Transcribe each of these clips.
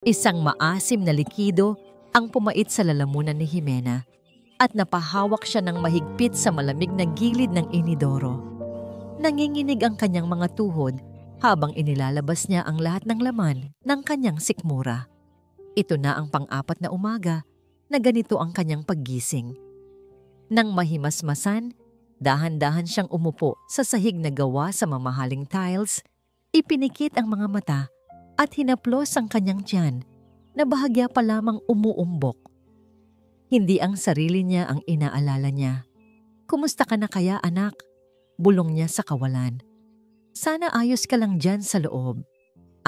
Isang maasim na likido ang pumait sa lalamunan ni Jimena at napahawak siya ng mahigpit sa malamig na gilid ng inidoro. Nanginginig ang kanyang mga tuhod habang inilalabas niya ang lahat ng laman ng kanyang sikmura. Ito na ang pang-apat na umaga na ganito ang kanyang paggising. Nang mahimasmasan, dahan-dahan siyang umupo sa sahig na gawa sa mamahaling tiles, ipinikit ang mga mata at hinaplos ang kanyang tiyan na bahagya pa lamang umuumbok. Hindi ang sarili niya ang inaalala niya. "Kumusta ka na kaya, anak?" Bulong niya sa kawalan. "Sana ayos ka lang dyan sa loob."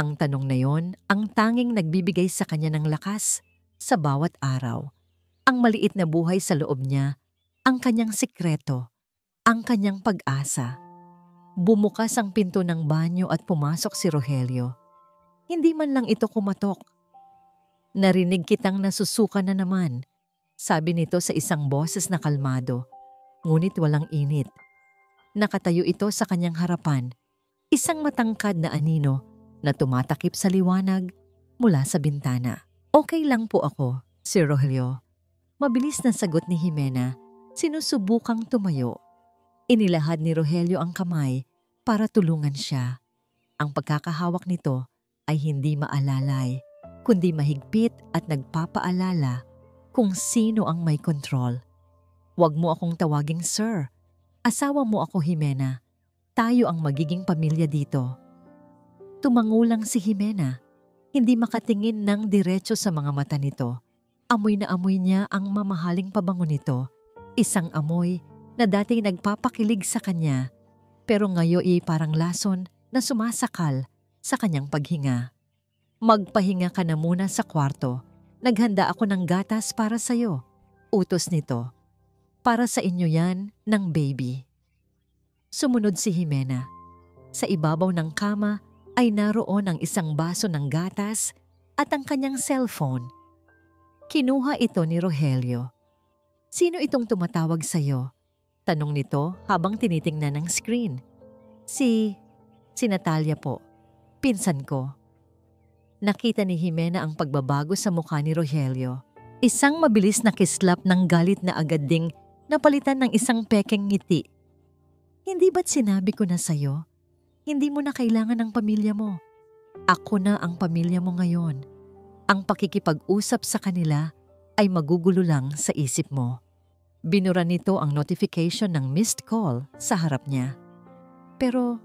Ang tanong na yon ang tanging nagbibigay sa kanya ng lakas sa bawat araw. Ang maliit na buhay sa loob niya, ang kanyang sikreto, ang kanyang pag-asa. Bumukas ang pinto ng banyo at pumasok si Rogelio. Hindi man lang ito kumatok. "Narinig kitang nasusuka na naman," sabi nito sa isang boses na kalmado, ngunit walang init. Nakatayo ito sa kanyang harapan, isang matangkad na anino na tumatakip sa liwanag mula sa bintana. "Okay lang po ako, Sir Rogelio." Mabilis na sagot ni Jimena, sinusubukang tumayo. Inilahad ni Rogelio ang kamay para tulungan siya. Ang pagkakahawak nito ay hindi maalalay, kundi mahigpit at nagpapaalala kung sino ang may kontrol. "Huwag mo akong tawaging sir. Asawa mo ako, Jimena. Tayo ang magiging pamilya dito." Tumangulang si Jimena, hindi makatingin ng diretso sa mga mata nito. Amoy na amoy niya ang mamahaling pabango nito. Isang amoy na dati nagpapakilig sa kanya, pero ngayon ay parang lason na sumasakal sa kanyang paghinga. "Magpahinga ka na muna sa kwarto. Naghanda ako ng gatas para sa'yo," utos nito. "Para sa inyo yan ng baby." Sumunod si Jimena. Sa ibabaw ng kama ay naroon ang isang baso ng gatas at ang kanyang cellphone. Kinuha ito ni Rogelio. "Sino itong tumatawag sa'yo?" tanong nito habang tinitingnan ng screen. Si Natalia po. Pinsan ko." Nakita ni Jimena ang pagbabago sa mukha ni Rogelio. Isang mabilis na kislap ng galit na agad ding napalitan ng isang pekeng ngiti. "Hindi ba't sinabi ko na sa'yo? Hindi mo na kailangan ng pamilya mo. Ako na ang pamilya mo ngayon. Ang pakikipag-usap sa kanila ay magugulo lang sa isip mo." Binura nito ang notification ng missed call sa harap niya. "Pero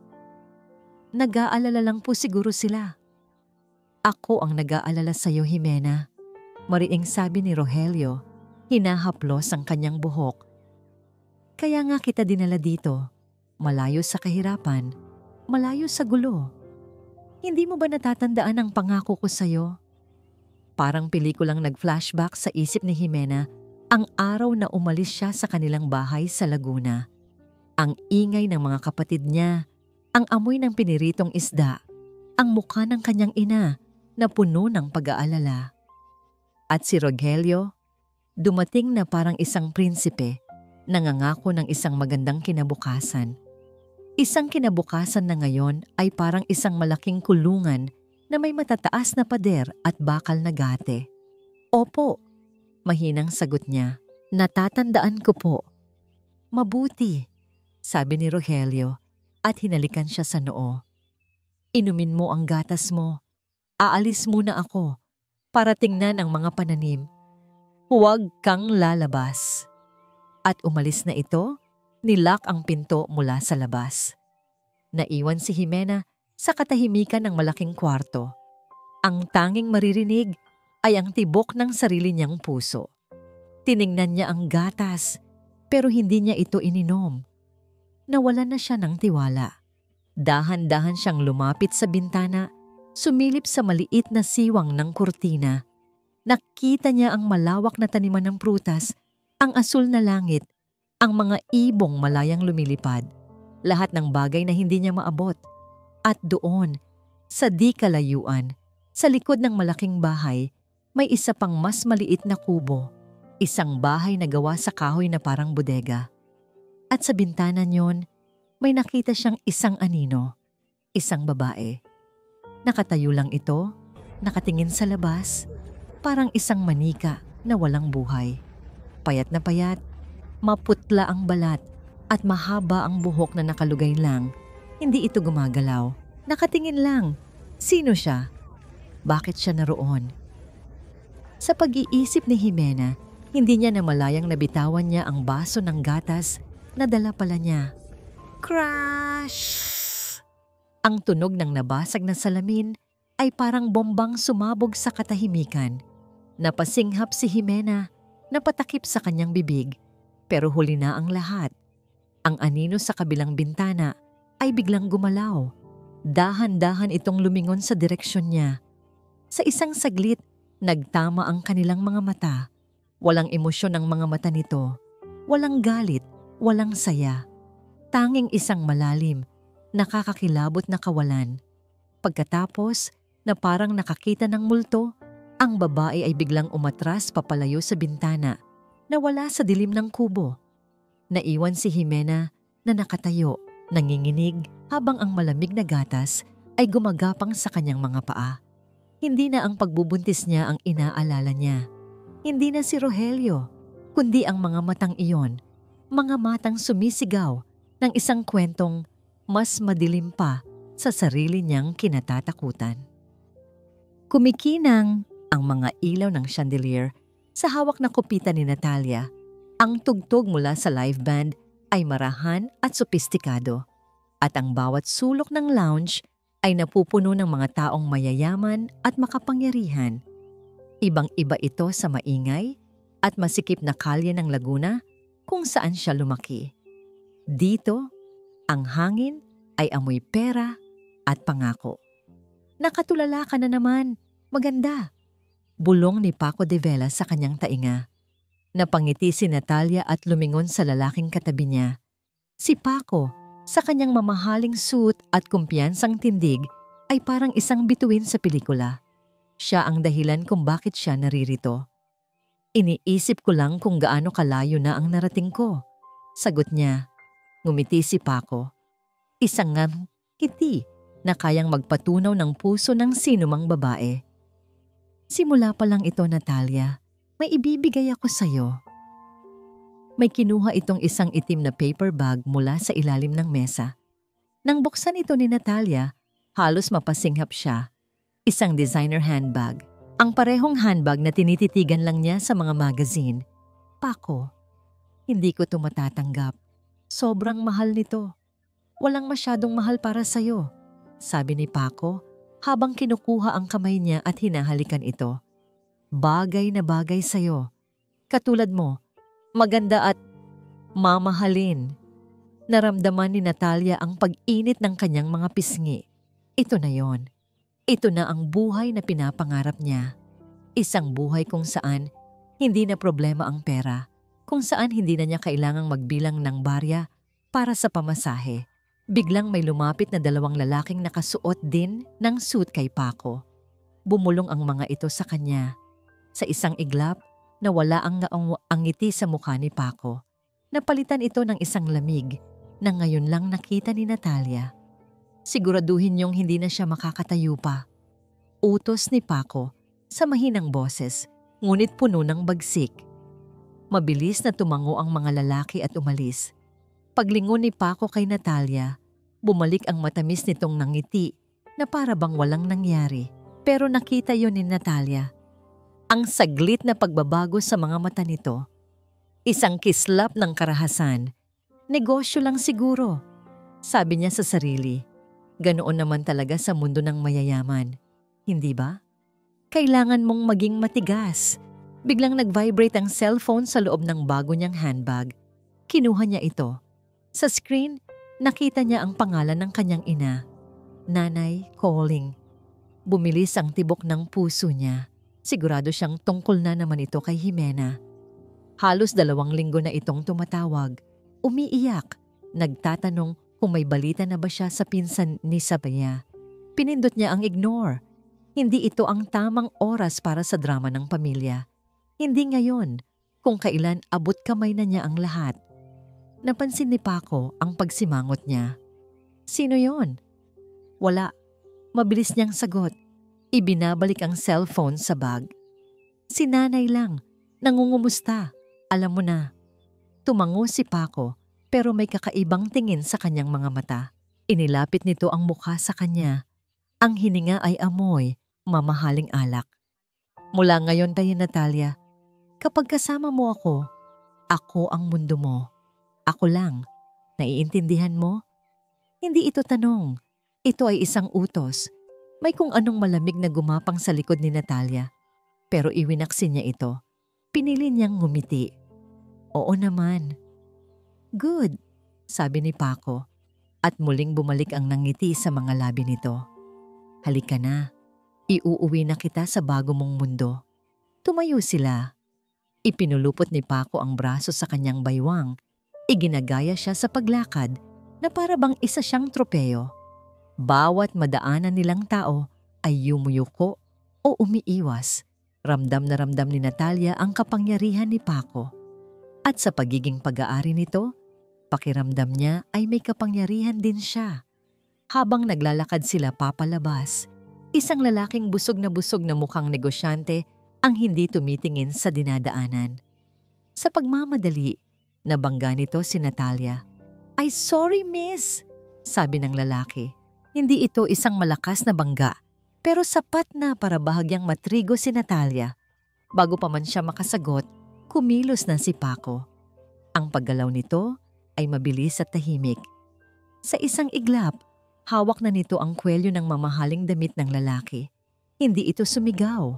nag-aalala lang po siguro sila." "Ako ang nag-aalala sa'yo, Jimena," mariing sabi ni Rogelio, hinahaplos ang kanyang buhok. "Kaya nga kita dinala dito, malayo sa kahirapan, malayo sa gulo. Hindi mo ba natatandaan ang pangako ko sa'yo?" Parang pelikulang nag-flashback sa isip ni Jimena ang araw na umalis siya sa kanilang bahay sa Laguna. Ang ingay ng mga kapatid niya, ang amoy ng piniritong isda, ang mukha ng kanyang ina na puno ng pag-aalala. At si Rogelio, dumating na parang isang prinsipe, nangangako ng isang magandang kinabukasan. Isang kinabukasan na ngayon ay parang isang malaking kulungan na may matataas na pader at bakal na gate. "Opo," mahinang sagot niya. "Natatandaan ko po." "Mabuti," sabi ni Rogelio at hinalikan siya sa noo. "Inumin mo ang gatas mo. Aalis muna ako para tingnan ang mga pananim. Huwag kang lalabas." At umalis na ito, nilock ang pinto mula sa labas. Naiwan si Jimena sa katahimikan ng malaking kwarto. Ang tanging maririnig ay ang tibok ng sarili niyang puso. Tiningnan niya ang gatas, pero hindi niya ito ininom. Nawalan na siya ng tiwala. Dahan-dahan siyang lumapit sa bintana, sumilip sa maliit na siwang ng kurtina. Nakita niya ang malawak na taniman ng prutas, ang asul na langit, ang mga ibong malayang lumilipad, lahat ng bagay na hindi niya maabot. At doon, sa di kalayuan, sa likod ng malaking bahay, may isa pang mas maliit na kubo, isang bahay na gawa sa kahoy na parang bodega. At sa bintana niyon, may nakita siyang isang anino, isang babae. Nakatayo lang ito, nakatingin sa labas, parang isang manika na walang buhay. Payat na payat, maputla ang balat at mahaba ang buhok na nakalugay lang. Hindi ito gumagalaw. Nakatingin lang. Sino siya? Bakit siya naroon? Sa pag-iisip ni Jimena, hindi niya namalayang nabitawan niya ang baso ng gatas na dala pala niya. Crash! Ang tunog ng nabasag na salamin ay parang bombang sumabog sa katahimikan. Napasinghap si Jimena, napatakip sa kanyang bibig, pero huli na ang lahat. Ang anino sa kabilang bintana ay biglang gumalaw. Dahan-dahan itong lumingon sa direksyon niya. Sa isang saglit, nagtama ang kanilang mga mata. Walang emosyon ang mga mata nito. Walang galit, walang saya. Tanging isang malalim, nakakakilabot na kawalan. Pagkatapos, na parang nakakita ng multo, ang babae ay biglang umatras papalayo sa bintana, nawala sa dilim ng kubo. Naiwan si Jimena na nakatayo, nanginginig habang ang malamig na gatas ay gumagapang sa kanyang mga paa. Hindi na ang pagbubuntis niya ang inaalala niya. Hindi na si Rogelio, kundi ang mga matang iyon, mga matang sumisigaw ng isang kwentong mas madilim pa sa sarili niyang kinatatakutan. Kumikinang ang mga ilaw ng chandelier sa hawak na kupita ni Natalia. Ang tugtog mula sa live band ay marahan at sopistikado, at ang bawat sulok ng lounge ay napupuno ng mga taong mayayaman at makapangyarihan. Ibang-iba ito sa maingay at masikip na kalye ng Laguna kung saan siya lumaki. Dito, ang hangin ay amoy pera at pangako. Nakatulala ka na naman, maganda. Bulong ni Paco de Vela sa kanyang tainga. Napangiti si Natalia at lumingon sa lalaking katabi niya. Si Paco, sa kanyang mamahaling suit at kumpiyansang tindig, ay parang isang bituin sa pelikula. Siya ang dahilan kung bakit siya naririto. Iniisip ko lang kung gaano kalayo na ang narating ko. Sagot niya. Ngumiti si Paco. Isang ngiti na kayang magpatunaw ng puso ng sinumang babae. Simula pa lang ito, Natalia. May ibibigay ako sa'yo. May kinuha itong isang itim na paper bag mula sa ilalim ng mesa. Nang buksan ito ni Natalia, halos mapasinghap siya. Isang designer handbag. Ang parehong handbag na tinititigan lang niya sa mga magazine. Paco, hindi ko ito matatanggap. Sobrang mahal nito. Walang masyadong mahal para sa'yo, sabi ni Paco habang kinukuha ang kamay niya at hinahalikan ito. Bagay na bagay sa'yo. Katulad mo, maganda at mamahalin. Naramdaman ni Natalia ang pag-init ng kanyang mga pisngi. Ito na yon. Ito na ang buhay na pinapangarap niya. Isang buhay kung saan hindi na problema ang pera, kung saan hindi na niya kailangang magbilang ng barya para sa pamasahe. Biglang may lumapit na dalawang lalaking nakasuot din ng suit kay Paco. Bumulong ang mga ito sa kanya. Sa isang iglap, nawala ang ngiti sa mukha ni Paco. Napalitan ito ng isang lamig na ngayon lang nakita ni Natalia. Siguraduhin niyong hindi na siya makakatayo pa. Utos ni Paco sa mahinang boses, ngunit puno ng bagsik. Mabilis na tumango ang mga lalaki at umalis. Paglingon ni Paco kay Natalia, bumalik ang matamis nitong nangiti na para bang walang nangyari. Pero nakita yon ni Natalia. Ang saglit na pagbabago sa mga mata nito. Isang kislap ng karahasan. Negosyo lang siguro, sabi niya sa sarili. Ganoon naman talaga sa mundo ng mayayaman. Hindi ba? Kailangan mong maging matigas. Biglang nag-vibrate ang cellphone sa loob ng bago niyang handbag. Kinuha niya ito. Sa screen, nakita niya ang pangalan ng kanyang ina. Nanay calling. Bumilis ang tibok ng puso niya. Sigurado siyang tungkol na naman ito kay Jimena. Halos 2 linggo na itong tumatawag. Umiiyak. Nagtatanong kung may balita na ba siya sa pinsan ni Sabaya. Pinindot niya ang ignore. Hindi ito ang tamang oras para sa drama ng pamilya. Hindi ngayon, kung kailan abot kamay na niya ang lahat. Napansin ni Paco ang pagsimangot niya. Sino yon? Wala. Mabilis niyang sagot. Ibinabalik ang cellphone sa bag. Si nanay lang, nangungumusta. Alam mo na. Tumango si Paco pero may kakaibang tingin sa kanyang mga mata. Inilapit nito ang mukha sa kanya. Ang hininga ay amoy, mamahaling alak. Mula ngayon tayo, Natalia, kapag kasama mo ako ang mundo mo. Ako lang. Naiintindihan mo? Hindi ito tanong. Ito ay isang utos. May kung anong malamig na gumapang sa likod ni Natalia. Pero iwinaksin niya ito. Pinili niyang ngumiti. Oo naman. Good, sabi ni Paco. At muling bumalik ang nangiti sa mga labi nito. Halika na. Iuuwi na kita sa bago mong mundo. Tumayo sila. Ipinulupot ni Paco ang braso sa kanyang baywang. Iginagaya siya sa paglakad na para bang isa siyang tropeyo. Bawat madaanan nilang tao ay yumuyuko o umiiwas. Ramdam na ramdam ni Natalia ang kapangyarihan ni Paco. At sa pagiging pag-aari nito, pakiramdam niya ay may kapangyarihan din siya. Habang naglalakad sila papalabas, isang lalaking busog na mukhang negosyante ang hindi tumitingin sa dinadaanan. Sa pagmamadali, nabangga nito si Natalia. Ay sorry miss, sabi ng lalaki. Hindi ito isang malakas na bangga, pero sapat na para bahagyang matrigo si Natalia. Bago pa man siya makasagot, kumilos na si Paco. Ang paggalaw nito ay mabilis at tahimik. Sa isang iglap, hawak na nito ang kwelyo ng mamahaling damit ng lalaki. Hindi ito sumigaw.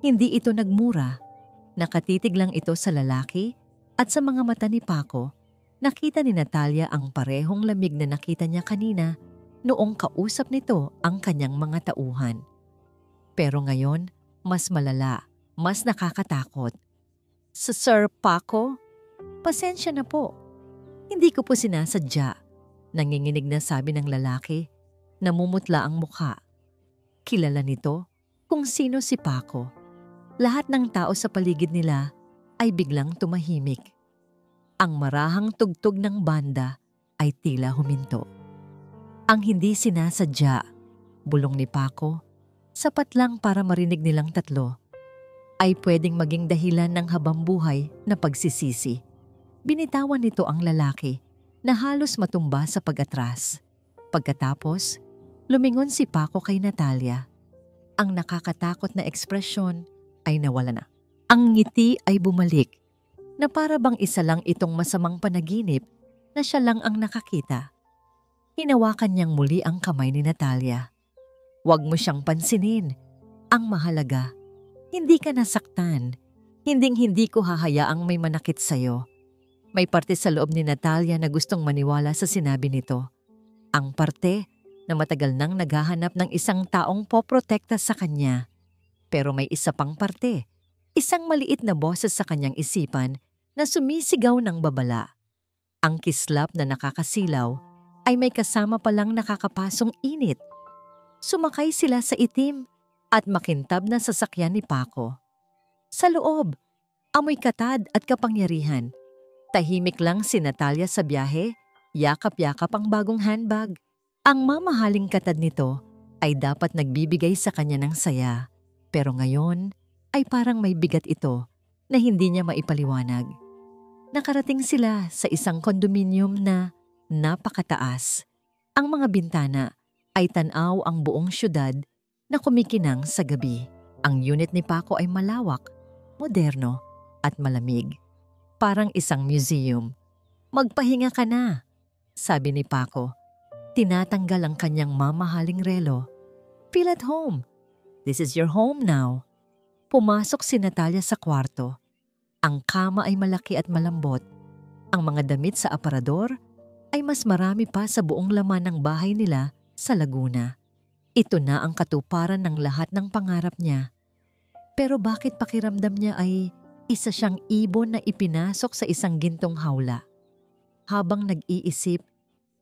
Hindi ito nagmura. Nakatitig lang ito sa lalaki at sa mga mata ni Paco. Nakita ni Natalia ang parehong lamig na nakita niya kanina noong kausap nito ang kanyang mga tauhan. Pero ngayon, mas malala, mas nakakatakot. Sir Paco, pasensya na po. Hindi ko po sinasadya. Nanginginig na sabi ng lalaki. Namumutla ang mukha. Kilala nito kung sino si Paco. Lahat ng tao sa paligid nila ay biglang tumahimik. Ang marahang tugtog ng banda ay tila huminto. Ang hindi sinasadya, bulong ni Paco, sapat lang para marinig nilang tatlo, ay pwedeng maging dahilan ng habambuhay na pagsisisi. Binitawan nito ang lalaki na halos matumba sa pag-atras. Pagkatapos, lumingon si Paco kay Natalia. Ang nakakatakot na ekspresyon ay nawala na. Ang ngiti ay bumalik na para bang isa lang itong masamang panaginip na siya lang ang nakakita. Hinawakan niyang muli ang kamay ni Natalia. Huwag mo siyang pansinin. Ang mahalaga, hindi ka nasaktan. Hinding-hindi ko hahayaang may manakit sa'yo. May parte sa loob ni Natalia na gustong maniwala sa sinabi nito. Ang parte na matagal nang naghahanap ng isang taong poprotekta sa kanya. Pero may isa pang parte, isang maliit na boses sa kanyang isipan na sumisigaw ng babala. Ang kislap na nakakasilaw ay may kasama palang nakakapasong init. Sumakay sila sa itim at makintab na sasakyan ni Paco. Sa loob, amoy katad at kapangyarihan. Tahimik lang si Natalia sa biyahe, yakap-yakap ang bagong handbag. Ang mamahaling katad nito ay dapat nagbibigay sa kanya ng saya. Pero ngayon ay parang may bigat ito na hindi niya maipaliwanag. Nakarating sila sa isang kondominium na napakataas. Ang mga bintana ay tanaw ang buong syudad na kumikinang sa gabi. Ang unit ni Paco ay malawak, moderno at malamig. Parang isang museum. Magpahinga ka na, sabi ni Paco. Tinatanggal ang kanyang mamahaling relo. Feel at home. This is your home now. Pumasok si Natalia sa kwarto. Ang kama ay malaki at malambot. Ang mga damit sa aparador ay mas marami pa sa buong laman ng bahay nila sa Laguna. Ito na ang katuparan ng lahat ng pangarap niya. Pero bakit pakiramdam niya ay isa siyang ibon na ipinasok sa isang gintong hawla? Habang nag-iisip,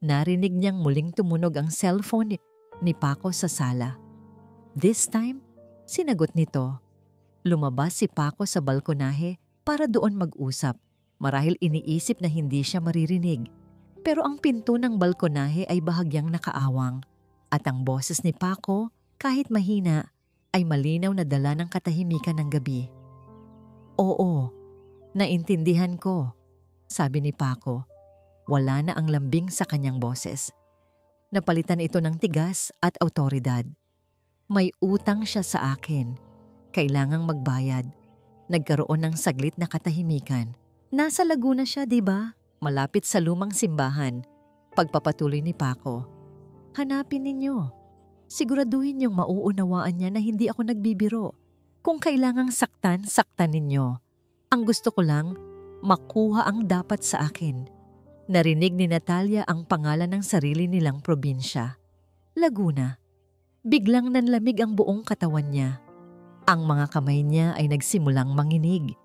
narinig niyang muling tumunog ang cellphone ni Paco sa sala. This time, sinagot nito. Lumabas si Paco sa balkonahe para doon mag-usap. Marahil iniisip na hindi siya maririnig. Pero ang pinto ng balkonahe ay bahagyang nakaawang. At ang boses ni Paco, kahit mahina, ay malinaw na dala ng katahimikan ng gabi. Oo, naintindihan ko, sabi ni Paco. Wala na ang lambing sa kanyang boses. Napalitan ito ng tigas at awtoridad. May utang siya sa akin. Kailangang magbayad. Nagkaroon ng saglit na katahimikan. Nasa Laguna siya, di ba? Malapit sa lumang simbahan. Pagpapatuloy ni Paco. Hanapin ninyo. Siguraduhin niyong mauunawaan niya na hindi ako nagbibiro. Kung kailangang saktan, saktan ninyo. Ang gusto ko lang, makuha ang dapat sa akin. Narinig ni Natalia ang pangalan ng sarili nilang probinsya. Laguna. Biglang nanlamig ang buong katawan niya. Ang mga kamay niya ay nagsimulang manginig.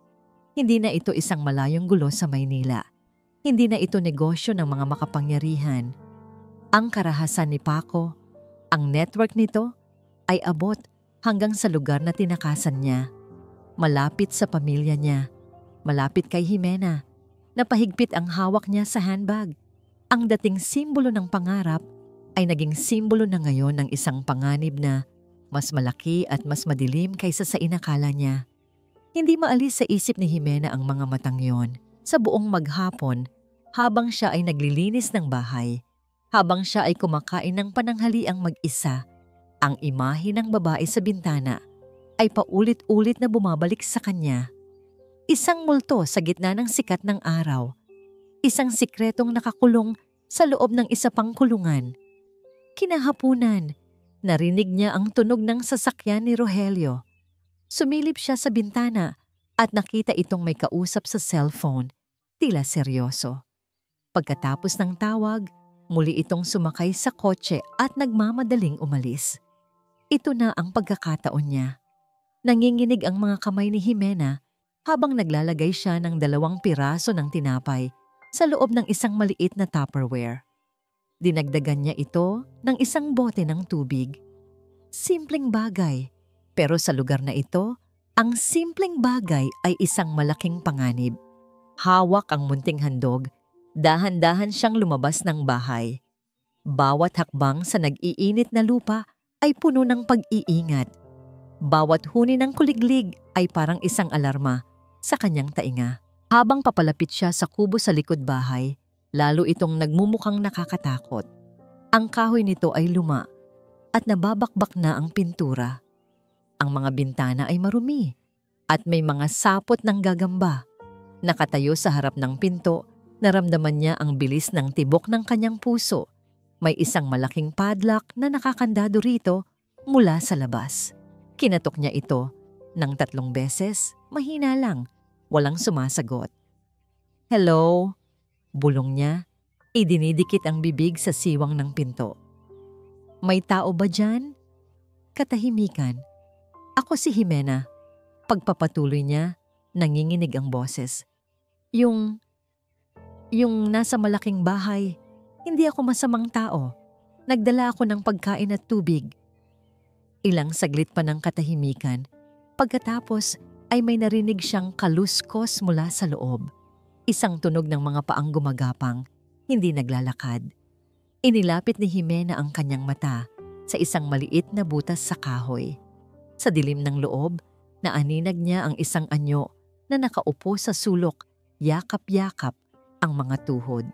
Hindi na ito isang malayong gulo sa Maynila. Hindi na ito negosyo ng mga makapangyarihan. Ang karahasan ni Paco, ang network nito, ay abot hanggang sa lugar na tinakasan niya. Malapit sa pamilya niya. Malapit kay Jimena. Napahigpit ang hawak niya sa handbag. Ang dating simbolo ng pangarap ay naging simbolo na ngayon ng isang panganib na mas malaki at mas madilim kaysa sa inakala niya. Hindi maalis sa isip ni Jimena ang mga matang yon. Sa buong maghapon, habang siya ay naglilinis ng bahay, habang siya ay kumakain ng pananghaliang mag-isa, ang imahe ng babae sa bintana ay paulit-ulit na bumabalik sa kanya. Isang multo sa gitna ng sikat ng araw. Isang sikretong nakakulong sa loob ng isa pang kulungan. Kinahapunan, narinig niya ang tunog ng sasakyan ni Rogelio. Sumilip siya sa bintana at nakita itong may kausap sa cellphone, tila seryoso. Pagkatapos ng tawag, muli itong sumakay sa kotse at nagmamadaling umalis. Ito na ang pagkakataon niya. Nanginginig ang mga kamay ni Jimena habang naglalagay siya ng 2 piraso ng tinapay sa loob ng isang maliit na Tupperware. Dinagdagan niya ito ng isang bote ng tubig. Simpleng bagay, pero sa lugar na ito, ang simpleng bagay ay isang malaking panganib. Hawak ang munting handog, dahan-dahan siyang lumabas ng bahay. Bawat hakbang sa nag-iinit na lupa ay puno ng pag-iingat. Bawat huni ng kuliglig ay parang isang alarma sa kanyang tainga. Habang papalapit siya sa kubo sa likod bahay, lalo itong nagmumukhang nakakatakot. Ang kahoy nito ay luma at nababakbak na ang pintura. Ang mga bintana ay marumi at may mga sapot ng gagamba. Nakatayo sa harap ng pinto, naramdaman niya ang bilis ng tibok ng kanyang puso. May isang malaking padlock na nakakandado rito mula sa labas. Kinatok niya ito ng 3 beses, mahina lang, walang sumasagot. Hello? Bulong niya, idinidikit ang bibig sa siwang ng pinto. May tao ba dyan? Katahimikan. Ako si Jimena. Pagpapatuloy niya, nanginginig ang boses. Yung nasa malaking bahay, hindi ako masamang tao. Nagdala ako ng pagkain at tubig. Ilang saglit pa ng katahimikan. Pagkatapos ay may narinig siyang kaluskos mula sa loob. Isang tunog ng mga paang gumagapang, hindi naglalakad. Inilapit ni Jimena ang kanyang mata sa isang maliit na butas sa kahoy. Sa dilim ng loob, naaninag niya ang isang anyo na nakaupo sa sulok, yakap-yakap ang mga tuhod.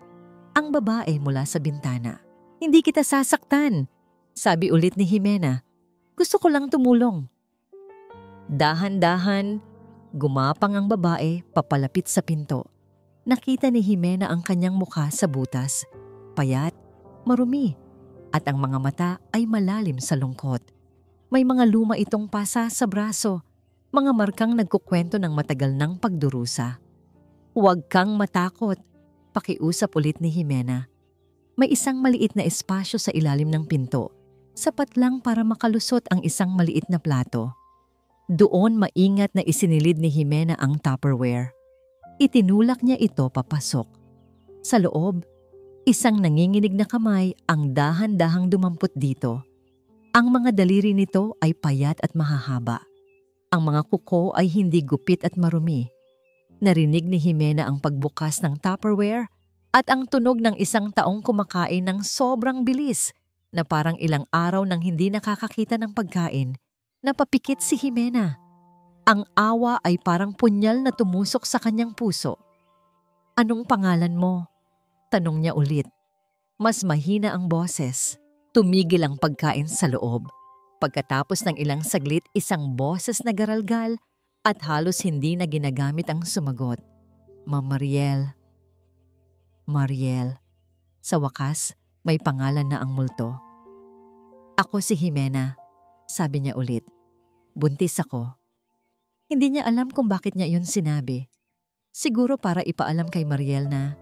Ang babae mula sa bintana. Hindi kita sasaktan, sabi ulit ni Jimena. Gusto ko lang tumulong. Dahan-dahan, gumapang ang babae papalapit sa pinto. Nakita ni Jimena ang kanyang mukha sa butas, payat, marumi, at ang mga mata ay malalim sa lungkot. May mga luma itong pasa sa braso, mga markang nagkukwento ng matagal ng pagdurusa. Huwag kang matakot, pakiusap ulit ni Jimena. May isang maliit na espasyo sa ilalim ng pinto, sapat lang para makalusot ang isang maliit na plato. Doon maingat na isinilid ni Jimena ang Tupperware. Itinulak niya ito papasok. Sa loob, isang nanginginig na kamay ang dahan-dahang dumampot dito. Ang mga daliri nito ay payat at mahahaba. Ang mga kuko ay hindi gupit at marumi. Narinig ni Jimena ang pagbukas ng Tupperware at ang tunog ng isang taong kumakain ng sobrang bilis na parang ilang araw nang hindi nakakakita ng pagkain. Napapikit si Jimena. Ang awa ay parang punyal na tumusok sa kanyang puso. "Anong pangalan mo?" tanong niya ulit. Mas mahina ang boses. Tumigil ang pagkain sa loob. Pagkatapos ng ilang saglit, isang boses na garalgal at halos hindi na ginagamit ang sumagot. Mariel. Mariel. Sa wakas, may pangalan na ang multo. "Ako si Jimena," sabi niya ulit. "Buntis ako." Hindi niya alam kung bakit niya iyon sinabi. Siguro para ipaalam kay Mariel na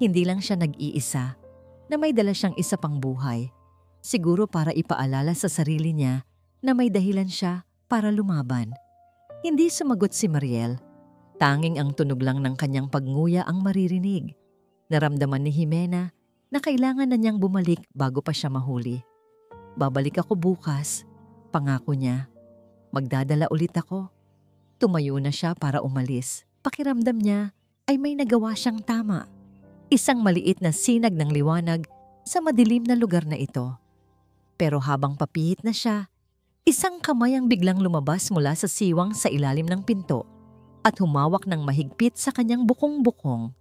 hindi lang siya nag-iisa, na may dala siyang isa pang buhay. Siguro para ipaalala sa sarili niya na may dahilan siya para lumaban. Hindi sumagot si Mariel. Tanging ang tunog lang ng kanyang pagnguya ang maririnig. Naramdaman ni Jimena na kailangan na niyang bumalik bago pa siya mahuli. "Babalik ako bukas," pangako niya. "Magdadala ulit ako." Tumayo na siya para umalis. Pakiramdam niya ay may nagawa siyang tama. Isang maliit na sinag ng liwanag sa madilim na lugar na ito. Pero habang papihit na siya, isang kamay ang biglang lumabas mula sa siwang sa ilalim ng pinto at humawak ng mahigpit sa kanyang bukong-bukong.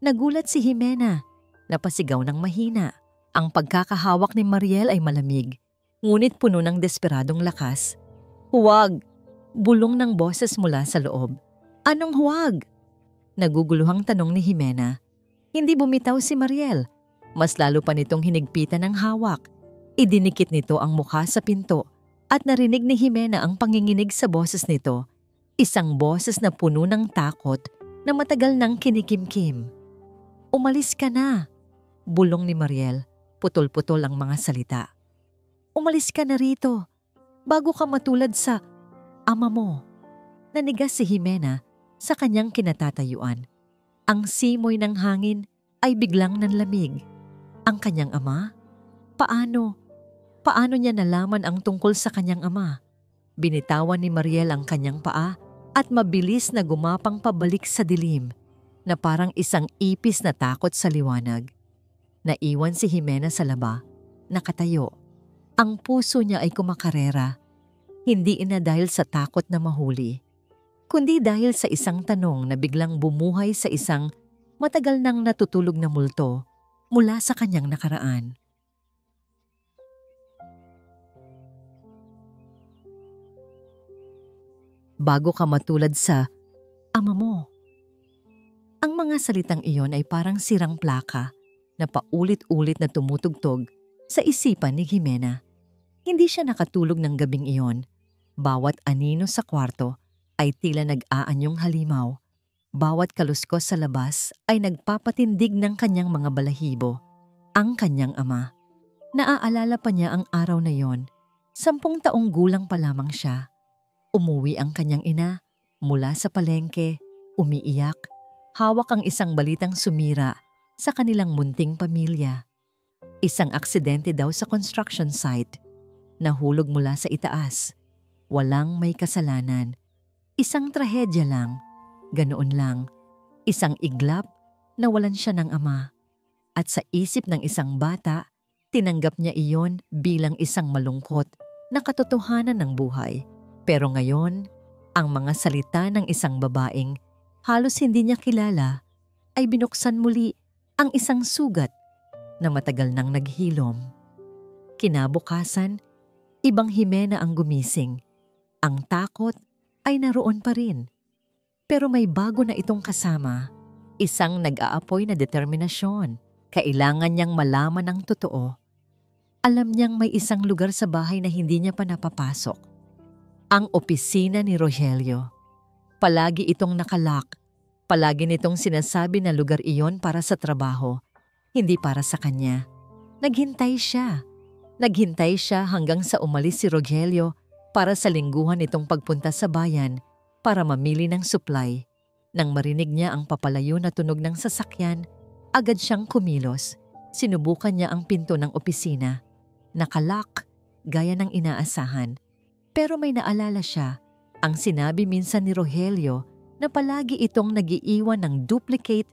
Nagulat si Jimena. Napasigaw ng mahina. Ang pagkakahawak ni Mariel ay malamig, ngunit puno ng desperadong lakas. "Huwag!" bulong ng boses mula sa loob. "Anong huwag?" Naguguluhang tanong ni Jimena. Hindi bumitaw si Mariel. Mas lalo pa nitong hinigpitan ng hawak. Idinikit nito ang mukha sa pinto at narinig ni Jimena ang panginginig sa boses nito. Isang boses na puno ng takot na matagal nang kinikimkim. "Umalis ka na," bulong ni Mariel. Putol-putol ang mga salita. "Umalis ka na rito, bago ka matulad sa ama mo." Nanigas si Jimena sa kanyang kinatatayuan. Ang simoy ng hangin ay biglang nanlamig. Ang kanyang ama? Paano? Paano niya nalaman ang tungkol sa kanyang ama? Binitawan ni Mariel ang kanyang paa at mabilis na gumapang pabalik sa dilim na parang isang ipis na takot sa liwanag. Naiwan si Jimena sa laba, nakatayo. Ang puso niya ay kumakarera. Hindi ina dahil sa takot na mahuli, kundi dahil sa isang tanong na biglang bumuhay sa isang matagal nang natutulog na multo mula sa kanyang nakaraan. "Bago ka matulad sa ama mo." Ang mga salitang iyon ay parang sirang plaka na paulit-ulit na tumutugtog sa isipan ni Jimena. Hindi siya nakatulog ng gabing iyon. Bawat anino sa kwarto ay tila nag-aanyong halimaw. Bawat kaluskos sa labas ay nagpapatindig ng kanyang mga balahibo. Ang kanyang ama. Naaalala pa niya ang araw na yon. 10 taong gulang pa lamang siya. Umuwi ang kanyang ina mula sa palengke, umiiyak, hawak ang isang balitang sumira sa kanilang munting pamilya. Isang aksidente daw sa construction site. Nahulog mula sa itaas. Walang may kasalanan. Isang trahedya lang. Ganoon lang. Isang iglap na walan siya ng ama. At sa isip ng isang bata, tinanggap niya iyon bilang isang malungkot na katotohanan ng buhay. Pero ngayon, ang mga salita ng isang babaeng halos hindi niya kilala ay binuksan muli ang isang sugat na matagal nang naghilom. Kinabukasan, ibang Jimena ang gumising. Ang takot ay naroon pa rin. Pero may bago na itong kasama, isang nag-aapoy na determinasyon. Kailangan niyang malaman ang totoo. Alam niyang may isang lugar sa bahay na hindi niya pa napapasok. Ang opisina ni Rogelio. Palagi itong nakalock. Palagi nitong sinasabi na lugar iyon para sa trabaho, hindi para sa kanya. Naghintay siya. Naghintay siya hanggang sa umalis si Rogelio para sa lingguhan itong pagpunta sa bayan para mamili ng supply. Nang marinig niya ang papalayo na tunog ng sasakyan, agad siyang kumilos. Sinubukan niya ang pinto ng opisina. Nakalock, gaya ng inaasahan. Pero may naalala siya, ang sinabi minsan ni Rogelio na palagi itong nagiiwan ng duplicate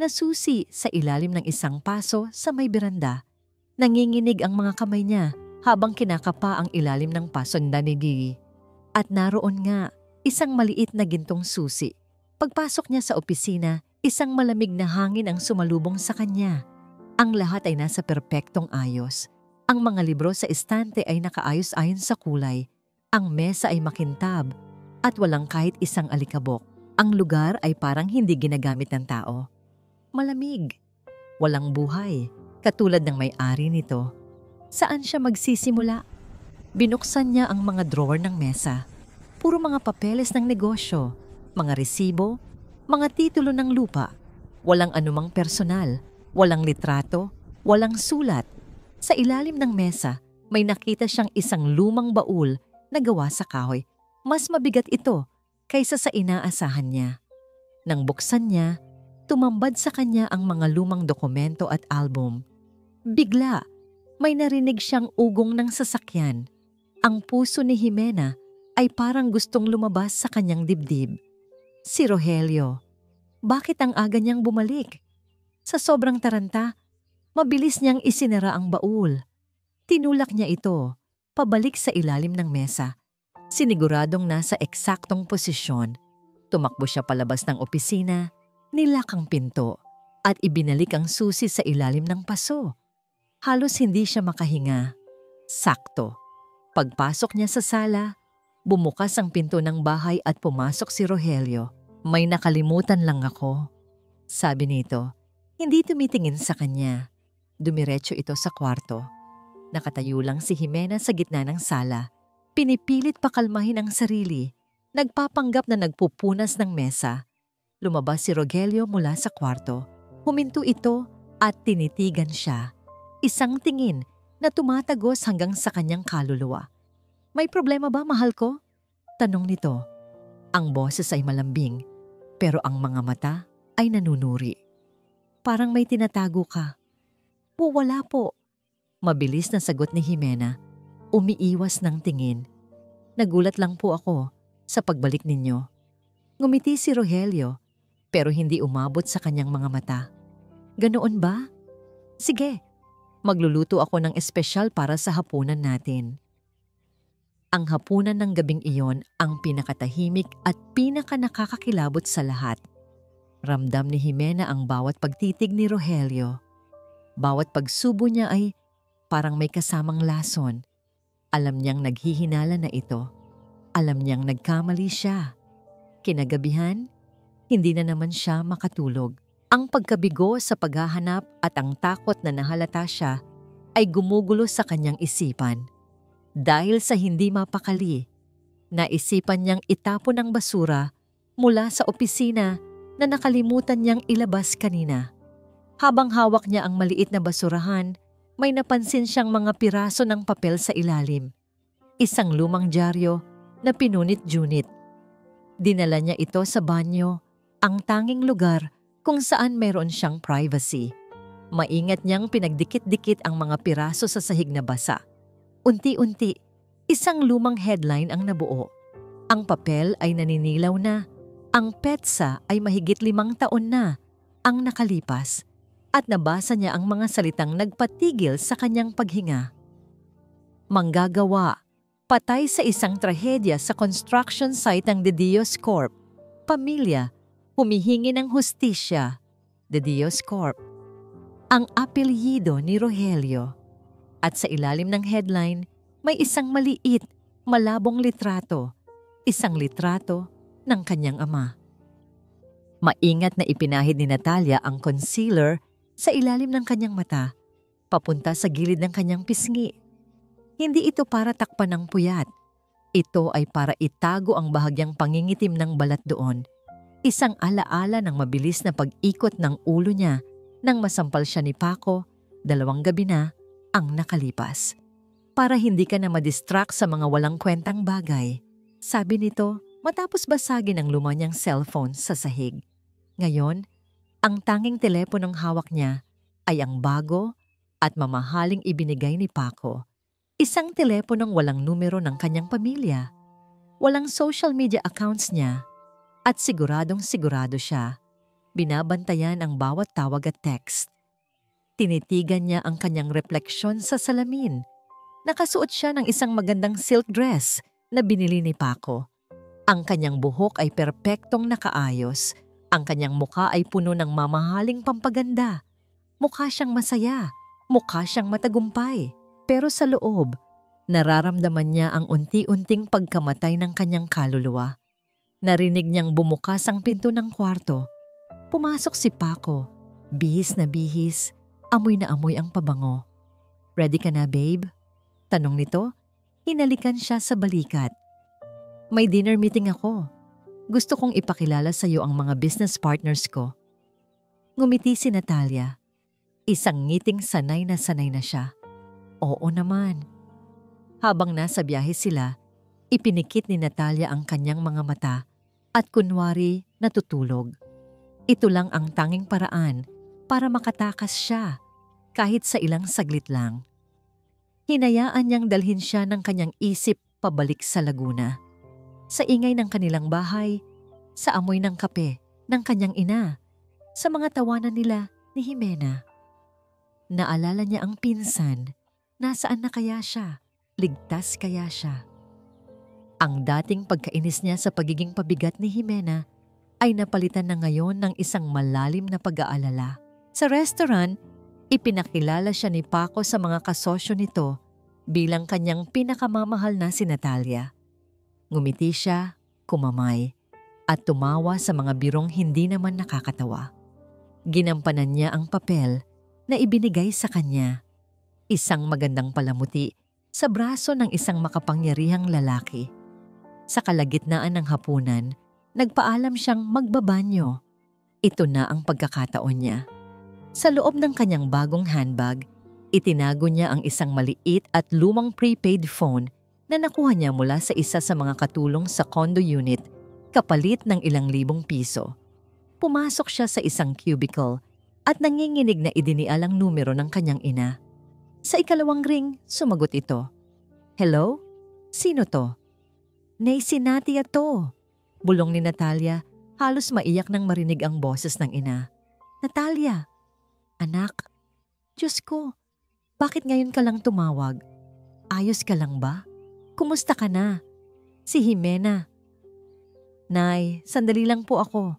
na susi sa ilalim ng isang paso sa may beranda. Nanginginig ang mga kamay niya habang kinakapa ang ilalim ng paso ni Didi. At naroon nga, isang maliit na gintong susi. Pagpasok niya sa opisina, isang malamig na hangin ang sumalubong sa kanya. Ang lahat ay nasa perpektong ayos. Ang mga libro sa estante ay nakaayos ayon sa kulay. Ang mesa ay makintab at walang kahit isang alikabok. Ang lugar ay parang hindi ginagamit ng tao. Malamig, walang buhay, katulad ng may-ari nito. Saan siya magsisimula? Binuksan niya ang mga drawer ng mesa. Puro mga papeles ng negosyo, mga resibo, mga titulo ng lupa. Walang anumang personal, walang litrato, walang sulat. Sa ilalim ng mesa, may nakita siyang isang lumang baul na gawa sa kahoy. Mas mabigat ito kaysa sa inaasahan niya. Nang buksan niya, tumambad sa kanya ang mga lumang dokumento at album. Bigla, may narinig siyang ugong ng sasakyan. Ang puso ni Jimena ay parang gustong lumabas sa kanyang dibdib. Si Rogelio. Bakit ang aga niyang bumalik? Sa sobrang taranta, mabilis niyang isinara ang baul. Tinulak niya ito, pabalik sa ilalim ng mesa. Siniguradong nasa eksaktong posisyon. Tumakbo siya palabas ng opisina, nilak ang pinto, at ibinalik ang susi sa ilalim ng paso. Halos hindi siya makahinga. Sakto. Pagpasok niya sa sala, bumukas ang pinto ng bahay at pumasok si Rogelio. May nakalimutan lang ako, sabi nito. Hindi tumitingin sa kanya. Dumiretso ito sa kwarto. Nakatayo lang si Jimena sa gitna ng sala. Pinipilit pakalmahin ang sarili. Nagpapanggap na nagpupunas ng mesa. Lumabas si Rogelio mula sa kwarto. Huminto ito at tinitigan siya. Isang tingin na tumatagos hanggang sa kanyang kaluluwa. May problema ba, mahal ko? Tanong nito. Ang boses ay malambing, pero ang mga mata ay nanunuri. Parang may tinatago ka. Wala po. Mabilis na sagot ni Jimena. Umiiwas ng tingin. Nagulat lang po ako sa pagbalik ninyo. Ngumiti si Rogelio, pero hindi umabot sa kanyang mga mata. Ganoon ba? Sige, magluluto ako ng espesyal para sa hapunan natin. Ang hapunan ng gabing iyon ang pinakatahimik at pinakanakakakilabot sa lahat. Ramdam ni Jimena ang bawat pagtitig ni Rogelio. Bawat pagsubo niya ay parang may kasamang lason. Alam niyang naghihinala na ito. Alam niyang nagkamali siya. Kinagabihan, hindi na naman siya makatulog. Ang pagkabigo sa paghahanap at ang takot na nahalata siya ay gumugulo sa kanyang isipan. Dahil sa hindi mapakali, naisipan niyang itapon ang basura mula sa opisina na nakalimutan niyang ilabas kanina. Habang hawak niya ang maliit na basurahan, may napansin siyang mga piraso ng papel sa ilalim. Isang lumang dyaryo na pinunit-junit. Dinala niya ito sa banyo, ang tanging lugar kung saan meron siyang privacy. Maingat niyang pinagdikit-dikit ang mga piraso sa sahig na basa. Unti-unti, isang lumang headline ang nabuo. Ang papel ay naninilaw na. Ang petsa ay mahigit 5 taon na ang nakalipas. At nabasa niya ang mga salitang nagpatigil sa kanyang paghinga. Manggagawa, patay sa isang trahedya sa construction site ng De Dios Corp. Pamilya, humihingi ng hustisya. De Dios Corp. Ang apelyido ni Rogelio. At sa ilalim ng headline, may isang maliit, malabong litrato. Isang litrato ng kanyang ama. Maingat na ipinahid ni Natalia ang concealer sa ilalim ng kanyang mata, papunta sa gilid ng kanyang pisngi. Hindi ito para takpan ng puyat. Ito ay para itago ang bahagyang pangingitim ng balat doon. Isang alaala ng mabilis na pag-ikot ng ulo niya nang masampal siya ni Paco 2 gabi na ang nakalipas. Para hindi ka na madistract sa mga walang kwentang bagay, sabi nito matapos basagin ang luma niyang cellphone sa sahig. Ngayon, ang tanging teleponong hawak niya ay ang bago at mamahaling ibinigay ni Paco. Isang teleponong walang numero ng kanyang pamilya. Walang social media accounts niya at siguradong sigurado siya. Binabantayan ang bawat tawag at text. Tinitigan niya ang kanyang refleksyon sa salamin. Nakasuot siya ng isang magandang silk dress na binili ni Paco. Ang kanyang buhok ay perpektong nakaayos. Ang kanyang mukha ay puno ng mamahaling pampaganda. Mukha siyang masaya. Mukha siyang matagumpay. Pero sa loob, nararamdaman niya ang unti-unting pagkamatay ng kanyang kaluluwa. Narinig niyang bumukas ang pinto ng kwarto. Pumasok si Paco. Bihis na bihis. Amoy na amoy ang pabango. "Ready ka na, babe?" Tanong nito. Hinalikan siya sa balikat. "May dinner meeting ako. Gusto kong ipakilala sa iyo ang mga business partners ko." Ngumiti si Natalia. Isang ngiting sanay na siya. "Oo naman." Habang nasa biyahe sila, ipinikit ni Natalia ang kanyang mga mata at kunwari natutulog. Ito lang ang tanging paraan para makatakas siya kahit sa ilang saglit lang. Hinayaan niyang dalhin siya ng kanyang isip pabalik sa Laguna. Sa ingay ng kanilang bahay, sa amoy ng kape ng kanyang ina, sa mga tawanan nila ni Jimena. Naalala niya ang pinsan. Nasaan na kaya siya? Ligtas kaya siya? Ang dating pagkainis niya sa pagiging pabigat ni Jimena ay napalitan na ngayon ng isang malalim na pag-aalala. Sa restaurant, ipinakilala siya ni Paco sa mga kasosyo nito bilang kanyang pinakamamahal na si Natalia. Ngumiti siya, kumamay, at tumawa sa mga birong hindi naman nakakatawa. Ginampanan niya ang papel na ibinigay sa kanya. Isang magandang palamuti sa braso ng isang makapangyarihang lalaki. Sa kalagitnaan ng hapunan, nagpaalam siyang magbabanyo. Ito na ang pagkakataon niya. Sa loob ng kanyang bagong handbag, itinago niya ang isang maliit at lumang prepaid phone na nakuha niya mula sa isa sa mga katulong sa condo unit kapalit ng ilang libong piso. Pumasok siya sa isang cubicle at nanginginig na idinial ang numero ng kanyang ina. Sa ikalawang ring, sumagot ito. "Hello? Sino to?" "Nay, si Natia to." Bulong ni Natalia, halos maiyak nang marinig ang boses ng ina. "Natalia, anak, Diyos ko, bakit ngayon ka lang tumawag? Ayos ka lang ba? Kumusta ka na? Si Jimena." "Nay, sandali lang po ako."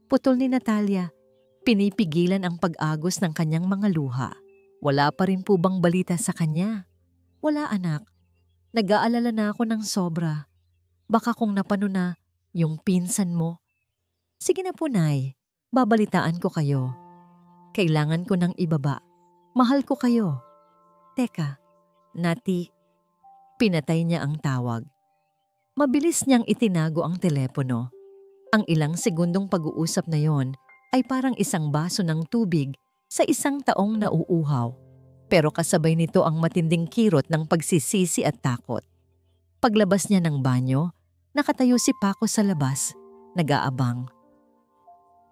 Putol ni Natalia, pinipigilan ang pag-agos ng kanyang mga luha. "Wala pa rin po bang balita sa kanya?" "Wala, anak. Nag-aalala na ako ng sobra. Baka kung napano na yung pinsan mo." "Sige na po, Nay. Babalitaan ko kayo. Kailangan ko ng ibaba. Mahal ko kayo." "Teka, Nati." Pinatay niya ang tawag. Mabilis niyang itinago ang telepono. Ang ilang segundong pag-uusap na yon ay parang isang baso ng tubig sa isang taong nauuhaw. Pero kasabay nito ang matinding kirot ng pagsisisi at takot. Paglabas niya ng banyo, nakatayo si Paco sa labas, nag-aabang.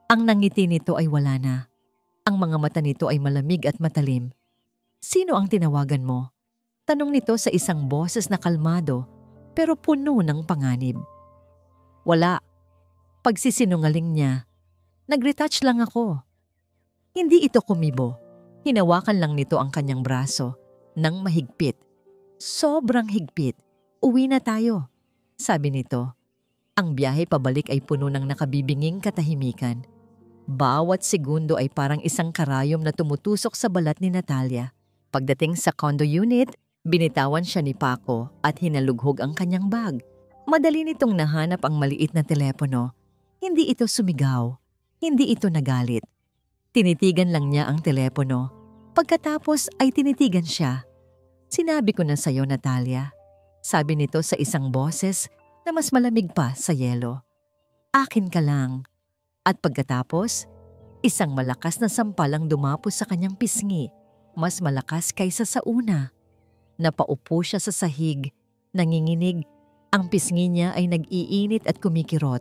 Ang nangiti nito ay wala na. Ang mga mata nito ay malamig at matalim. "Sino ang tinawagan mo?" Tanong nito sa isang boses na kalmado pero puno ng panganib. "Wala." Pagsisinungaling niya. "Nag-retouch lang ako." Hindi ito kumibo. Hinawakan lang nito ang kanyang braso nang mahigpit. Sobrang higpit. "Uwi na tayo," sabi nito. Ang biyahe pabalik ay puno ng nakabibinging katahimikan. Bawat segundo ay parang isang karayom na tumutusok sa balat ni Natalia. Pagdating sa condo unit, binitawan siya ni Paco at hinalughog ang kanyang bag. Madali nitong nahanap ang maliit na telepono. Hindi ito sumigaw. Hindi ito nagalit. Tinitigan lang niya ang telepono. Pagkatapos ay tinitigan siya. "Sinabi ko na sa'yo, Natalia," sabi nito sa isang boses na mas malamig pa sa yelo. "Akin ka lang." At pagkatapos, isang malakas na sampal ang dumapos sa kanyang pisngi. Mas malakas kaysa sa una. Napaupo siya sa sahig, nanginginig. Ang pisngi niya ay nag-iinit at kumikirot.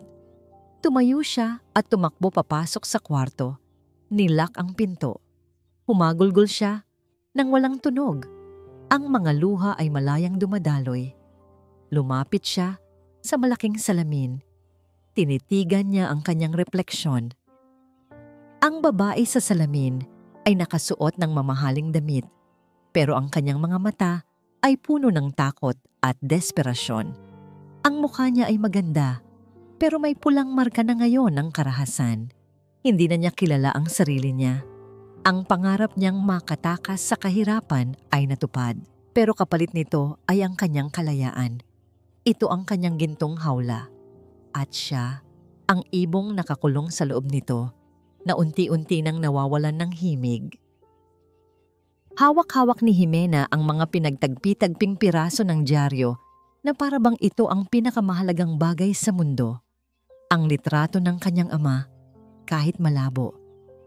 Tumayo siya at tumakbo papasok sa kwarto. Nilak ang pinto. Humagulgol siya nang walang tunog. Ang mga luha ay malayang dumadaloy. Lumapit siya sa malaking salamin. Tinitigan niya ang kanyang refleksyon. Ang babae sa salamin ay nakasuot ng mamahaling damit, pero ang kanyang mga mata ay puno ng takot at desperasyon. Ang mukha niya ay maganda, pero may pulang marka na ngayon ng karahasan. Hindi na niya kilala ang sarili niya. Ang pangarap niyang makatakas sa kahirapan ay natupad, pero kapalit nito ay ang kanyang kalayaan. Ito ang kanyang gintong hawla. At siya, ang ibong nakakulong sa loob nito, na unti-unti nang nawawalan ng himig. Hawak-hawak ni Jimena ang mga pinagtagpi-tagping piraso ng dyaryo na parabang ito ang pinakamahalagang bagay sa mundo. Ang litrato ng kanyang ama, kahit malabo,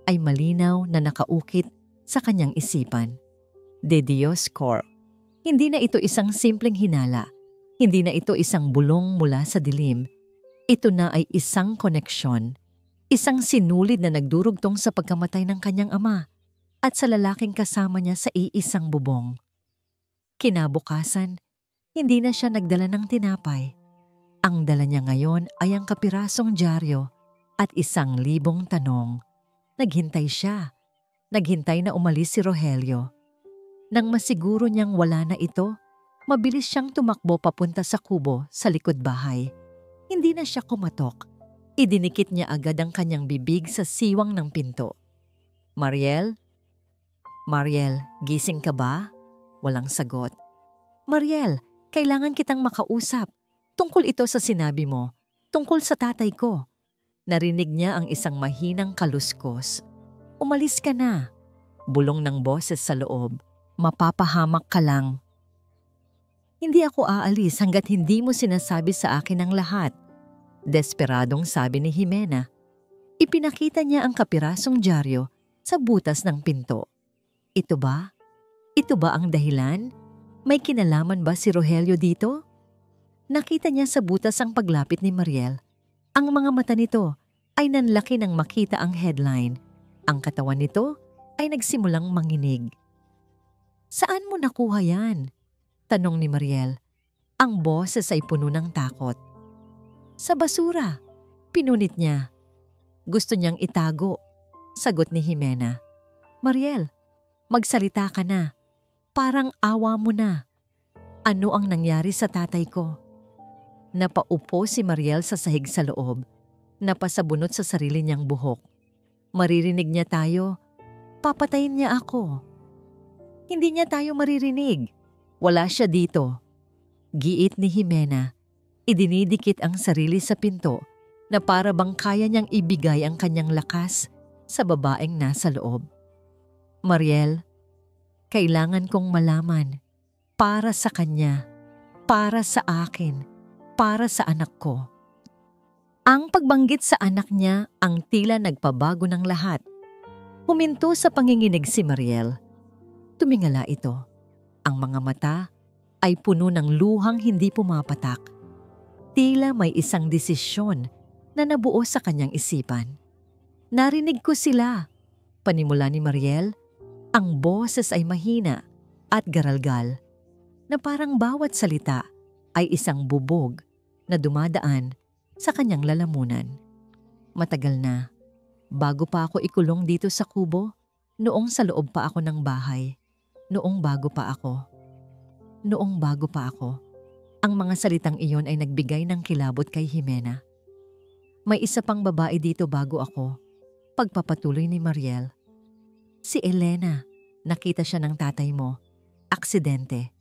ay malinaw na nakaukit sa kanyang isipan. De Dios Corp. Hindi na ito isang simpleng hinala. Hindi na ito isang bulong mula sa dilim. Ito na ay isang koneksyon. Isang sinulid na nagdurugtong sa pagkamatay ng kanyang ama at sa lalaking kasama niya sa iisang bubong. Kinabukasan, hindi na siya nagdala ng tinapay. Ang dala niya ngayon ay ang kapirasong dyaryo at 1,000 tanong. Naghintay siya. Naghintay na umalis si Rogelio. Nang masiguro niyang wala na ito, mabilis siyang tumakbo papunta sa kubo sa likod bahay. Hindi na siya kumatok. Idinikit niya agad ang kanyang bibig sa siwang ng pinto. Mariel? Mariel, gising ka ba? Walang sagot. Mariel, kailangan kitang makausap. Tungkol ito sa sinabi mo. Tungkol sa tatay ko. Narinig niya ang isang mahinang kaluskos. Umalis ka na. Bulong ng boses sa loob. Mapapahamak ka lang. Hindi ako aalis hanggat hindi mo sinasabi sa akin ang lahat. Desperadong sabi ni Jimena. Ipinakita niya ang kapirasong dyaryo sa butas ng pinto. Ito ba? Ito ba ang dahilan? May kinalaman ba si Rogelio dito? Nakita niya sa butas ang paglapit ni Mariel. Ang mga mata nito ay nanlaki nang makita ang headline. Ang katawan nito ay nagsimulang manginig. Saan mo nakuha yan? Tanong ni Mariel. Ang boses ay puno ng takot. Sa basura. Pinunit niya. Gusto niyang itago. Sagot ni Jimena. Mariel, magsalita ka na. Parang awa mo na. Ano ang nangyari sa tatay ko? Napaupo si Mariel sa sahig sa loob. Napasabunot sa sarili niyang buhok. Maririnig niya tayo. Papatayin niya ako. Hindi niya tayo maririnig. Wala siya dito. Giit ni Jimena. Idinidikit ang sarili sa pinto na para bang kaya niyang ibigay ang kanyang lakas sa babaeng nasa loob. Mariel, kailangan kong malaman. Para sa kanya, para sa akin, para sa anak ko. Ang pagbanggit sa anak niya ang tila nagpabago ng lahat. Huminto sa panginginig si Mariel. Tumingala ito. Ang mga mata ay puno ng luhang hindi pumapatak. Tila may isang desisyon na nabuo sa kanyang isipan. Narinig ko sila. Panimula ni Mariel, ang boses ay mahina at garalgal na parang bawat salita ay isang bubog na dumadaan sa kanyang lalamunan. Matagal na, bago pa ako ikulong dito sa kubo, noong sa loob pa ako ng bahay, noong bago pa ako. Ang mga salitang iyon ay nagbigay ng kilabot kay Jimena. May isa pang babae dito bago ako. Pagpapatuloy ni Mariel. Si Elena, nakita siya ng tatay mo. Aksidente.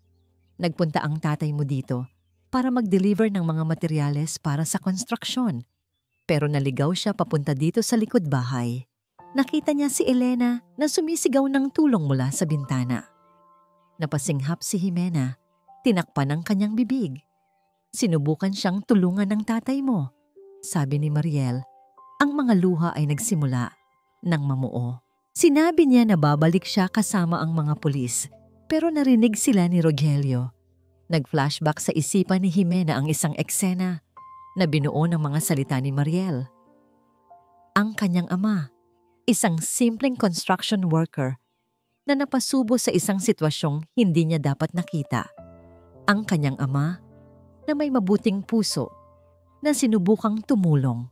Nagpunta ang tatay mo dito para mag-deliver ng mga materyales para sa konstruksyon. Pero naligaw siya papunta dito sa likod bahay. Nakita niya si Elena na sumisigaw ng tulong mula sa bintana. Napasinghap si Jimena. Tinakpan ang kanyang bibig. Sinubukan siyang tulungan ng tatay mo. Sabi ni Mariel, ang mga luha ay nagsimula ng mamuo. Sinabi niya na babalik siya kasama ang mga pulis, pero narinig sila ni Rogelio. Nag-flashback sa isipan ni Jimena ang isang eksena na binuo ng mga salita ni Mariel. Ang kanyang ama, isang simpleng construction worker na napasubo sa isang sitwasyong hindi niya dapat nakita. Ang kanyang ama na may mabuting puso na sinubukang tumulong.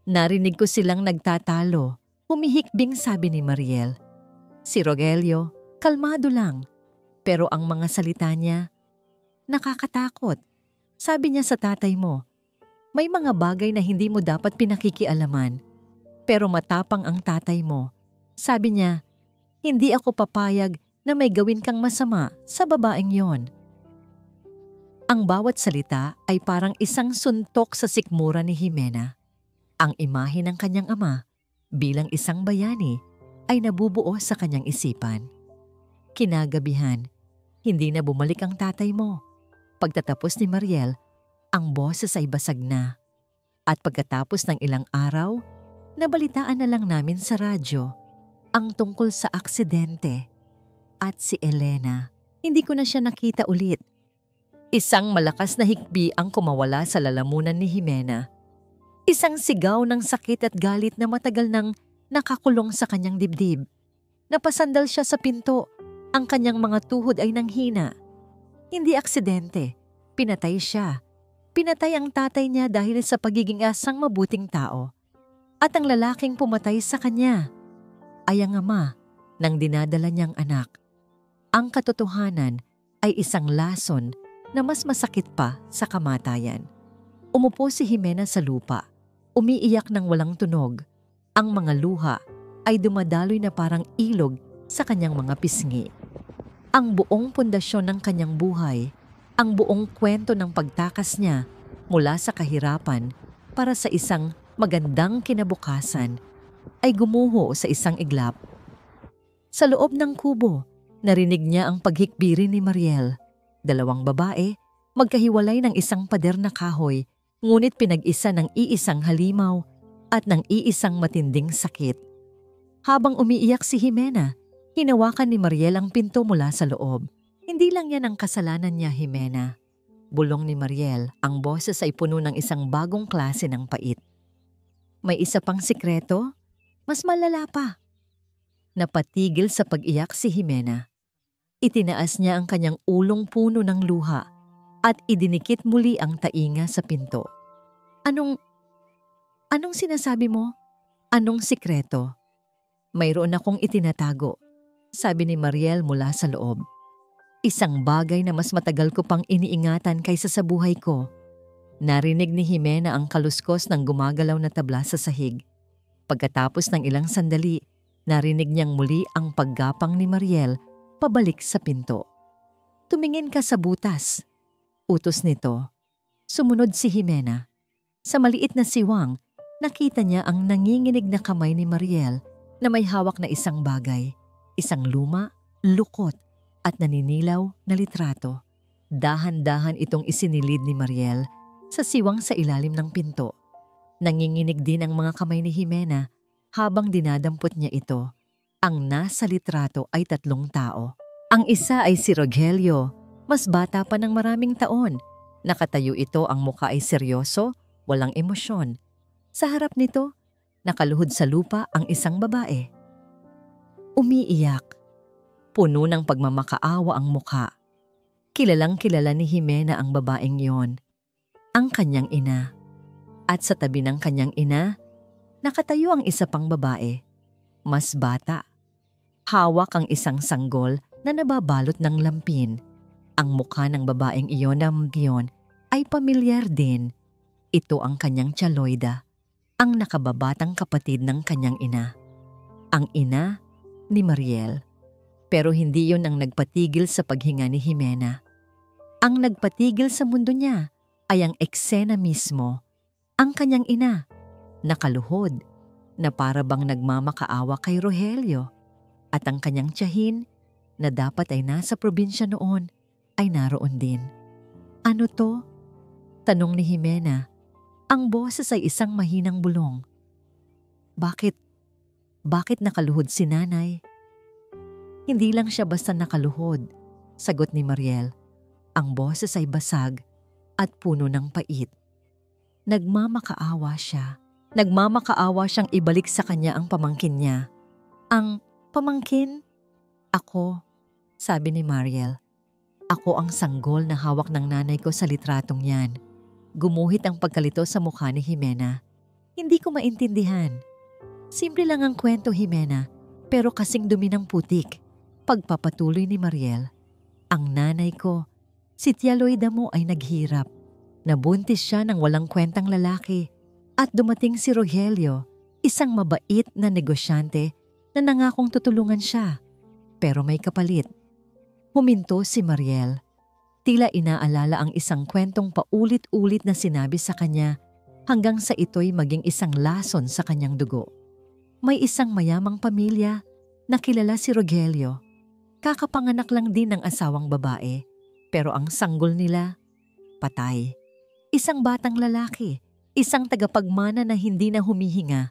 Narinig ko silang nagtatalo, humihikbing sabi ni Mariel. Si Rogelio, kalmado lang, pero ang mga salita niya, nakakatakot. Sabi niya sa tatay mo, may mga bagay na hindi mo dapat pinakikialaman. Pero matapang ang tatay mo. Sabi niya, hindi ako papayag na may gawin kang masama sa babaeng yon. Ang bawat salita ay parang isang suntok sa sikmura ni Jimena. Ang imahe ng kanyang ama bilang isang bayani ay nabubuo sa kanyang isipan. Kinagabihan, hindi na bumalik ang tatay mo. Pagtatapos ni Mariel, ang boses ay basag na. At pagkatapos ng ilang araw, nabalitaan na lang namin sa radyo ang tungkol sa aksidente. At si Elena, hindi ko na siya nakita ulit. Isang malakas na hikbi ang kumawala sa lalamunan ni Jimena. Isang sigaw ng sakit at galit na matagal nang nakakulong sa kanyang dibdib. Napasandal siya sa pinto. Ang kanyang mga tuhod ay nanghina. Hindi aksidente. Pinatay siya. Pinatay ang tatay niya dahil sa pagiging asang mabuting tao. At ang lalaking pumatay sa kanya ay ang ama ng dinadala niyang anak. Ang katotohanan ay isang lason na mas masakit pa sa kamatayan. Umupo si Jimena sa lupa. Umiiyak ng walang tunog. Ang mga luha ay dumadaloy na parang ilog sa kanyang mga pisngi. Ang buong pundasyon ng kanyang buhay, ang buong kwento ng pagtakas niya mula sa kahirapan para sa isang magandang kinabukasan ay gumuho sa isang iglap. Sa loob ng kubo, narinig niya ang paghikbiri ni Mariel. 2 babae, magkahiwalay ng isang pader na kahoy, ngunit pinag-isa ng iisang halimaw at ng iisang matinding sakit. Habang umiiyak si Jimena, hinawakan ni Mariel ang pinto mula sa loob. Hindi lang yan ang kasalanan niya, Jimena. Bulong ni Mariel, ang boses ay puno ng isang bagong klase ng pait. May isa pang sikreto? Mas malala pa. Napatigil sa pag-iyak si Jimena. Itinaas niya ang kanyang ulong puno ng luha at idinikit muli ang tainga sa pinto. Anong sinasabi mo? Anong sikreto? Mayroon akong itinatago, sabi ni Mariel mula sa loob. Isang bagay na mas matagal ko pang iniingatan kaysa sa buhay ko. Narinig ni Jimena ang kaluskos ng gumagalaw na tabla sa sahig. Pagkatapos ng ilang sandali, narinig niyang muli ang paggapang ni Mariel pabalik sa pinto. Tumingin ka sa butas. Utos nito. Sumunod si Jimena. Sa maliit na siwang, nakita niya ang nanginginig na kamay ni Mariel na may hawak na isang bagay. Isang luma, lukot, at naninilaw na litrato. Dahan-dahan itong isinilid ni Mariel sa siwang sa ilalim ng pinto. Nanginginig din ang mga kamay ni Jimena habang dinadampot niya ito. Ang nasa litrato ay 3 tao. Ang isa ay si Rogelio, mas bata pa ng maraming taon. Nakatayo ito, ang mukha ay seryoso, walang emosyon. Sa harap nito, nakaluhod sa lupa ang isang babae. Umiiyak. Puno ng pagmamakaawa ang mukha. Kilalang kilala ni Jimena ang babaeng yon, ang kanyang ina. At sa tabi ng kanyang ina, nakatayo ang isa pang babae, mas bata. Hawak ang isang sanggol na nababalot ng lampin. Ang mukha ng babaeng iyon ay pamilyar din. Ito ang kanyang Tiyaloida, ang nakababatang kapatid ng kanyang ina. Ang ina ni Mariel. Pero hindi yon ang nagpatigil sa paghinga ni Jimena. Ang nagpatigil sa mundo niya ay ang eksena mismo. Ang kanyang ina, nakaluhod, na para bang nagmamakaawa kay Rogelio. At ang kanyang tiyahin, na dapat ay nasa probinsya noon, ay naroon din. Ano to? Tanong ni Jimena. Ang boses ay isang mahinang bulong. Bakit nakaluhod si nanay? Hindi lang siya basta nakaluhod, sagot ni Mariel. Ang boses ay basag at puno ng pait. Nagmamakaawa siya. Nagmamakaawa siyang ibalik sa kanya ang pamangkin niya. Ang pamangkin? Ako, sabi ni Mariel. Ako ang sanggol na hawak ng nanay ko sa litratong yan. Gumuhit ang pagkalito sa mukha ni Jimena. Hindi ko maintindihan. Simple lang ang kwento, Jimena, pero kasing dumi ng putik. Pagpapatuloy ni Mariel, ang nanay ko, si Tiyaloida mo ay naghirap. Nabuntis siya ng walang kwentang lalaki at dumating si Rogelio, isang mabait na negosyante na nangakong tutulungan siya. Pero may kapalit. Huminto si Mariel. Tila inaalala ang isang kwentong paulit-ulit na sinabi sa kanya hanggang sa ito'y maging isang lason sa kanyang dugo. May isang mayamang pamilya na kilala si Rogelio. Kakapanganak lang din ng asawang babae, pero ang sanggol nila, patay. Isang batang lalaki, isang tagapagmana na hindi na humihinga.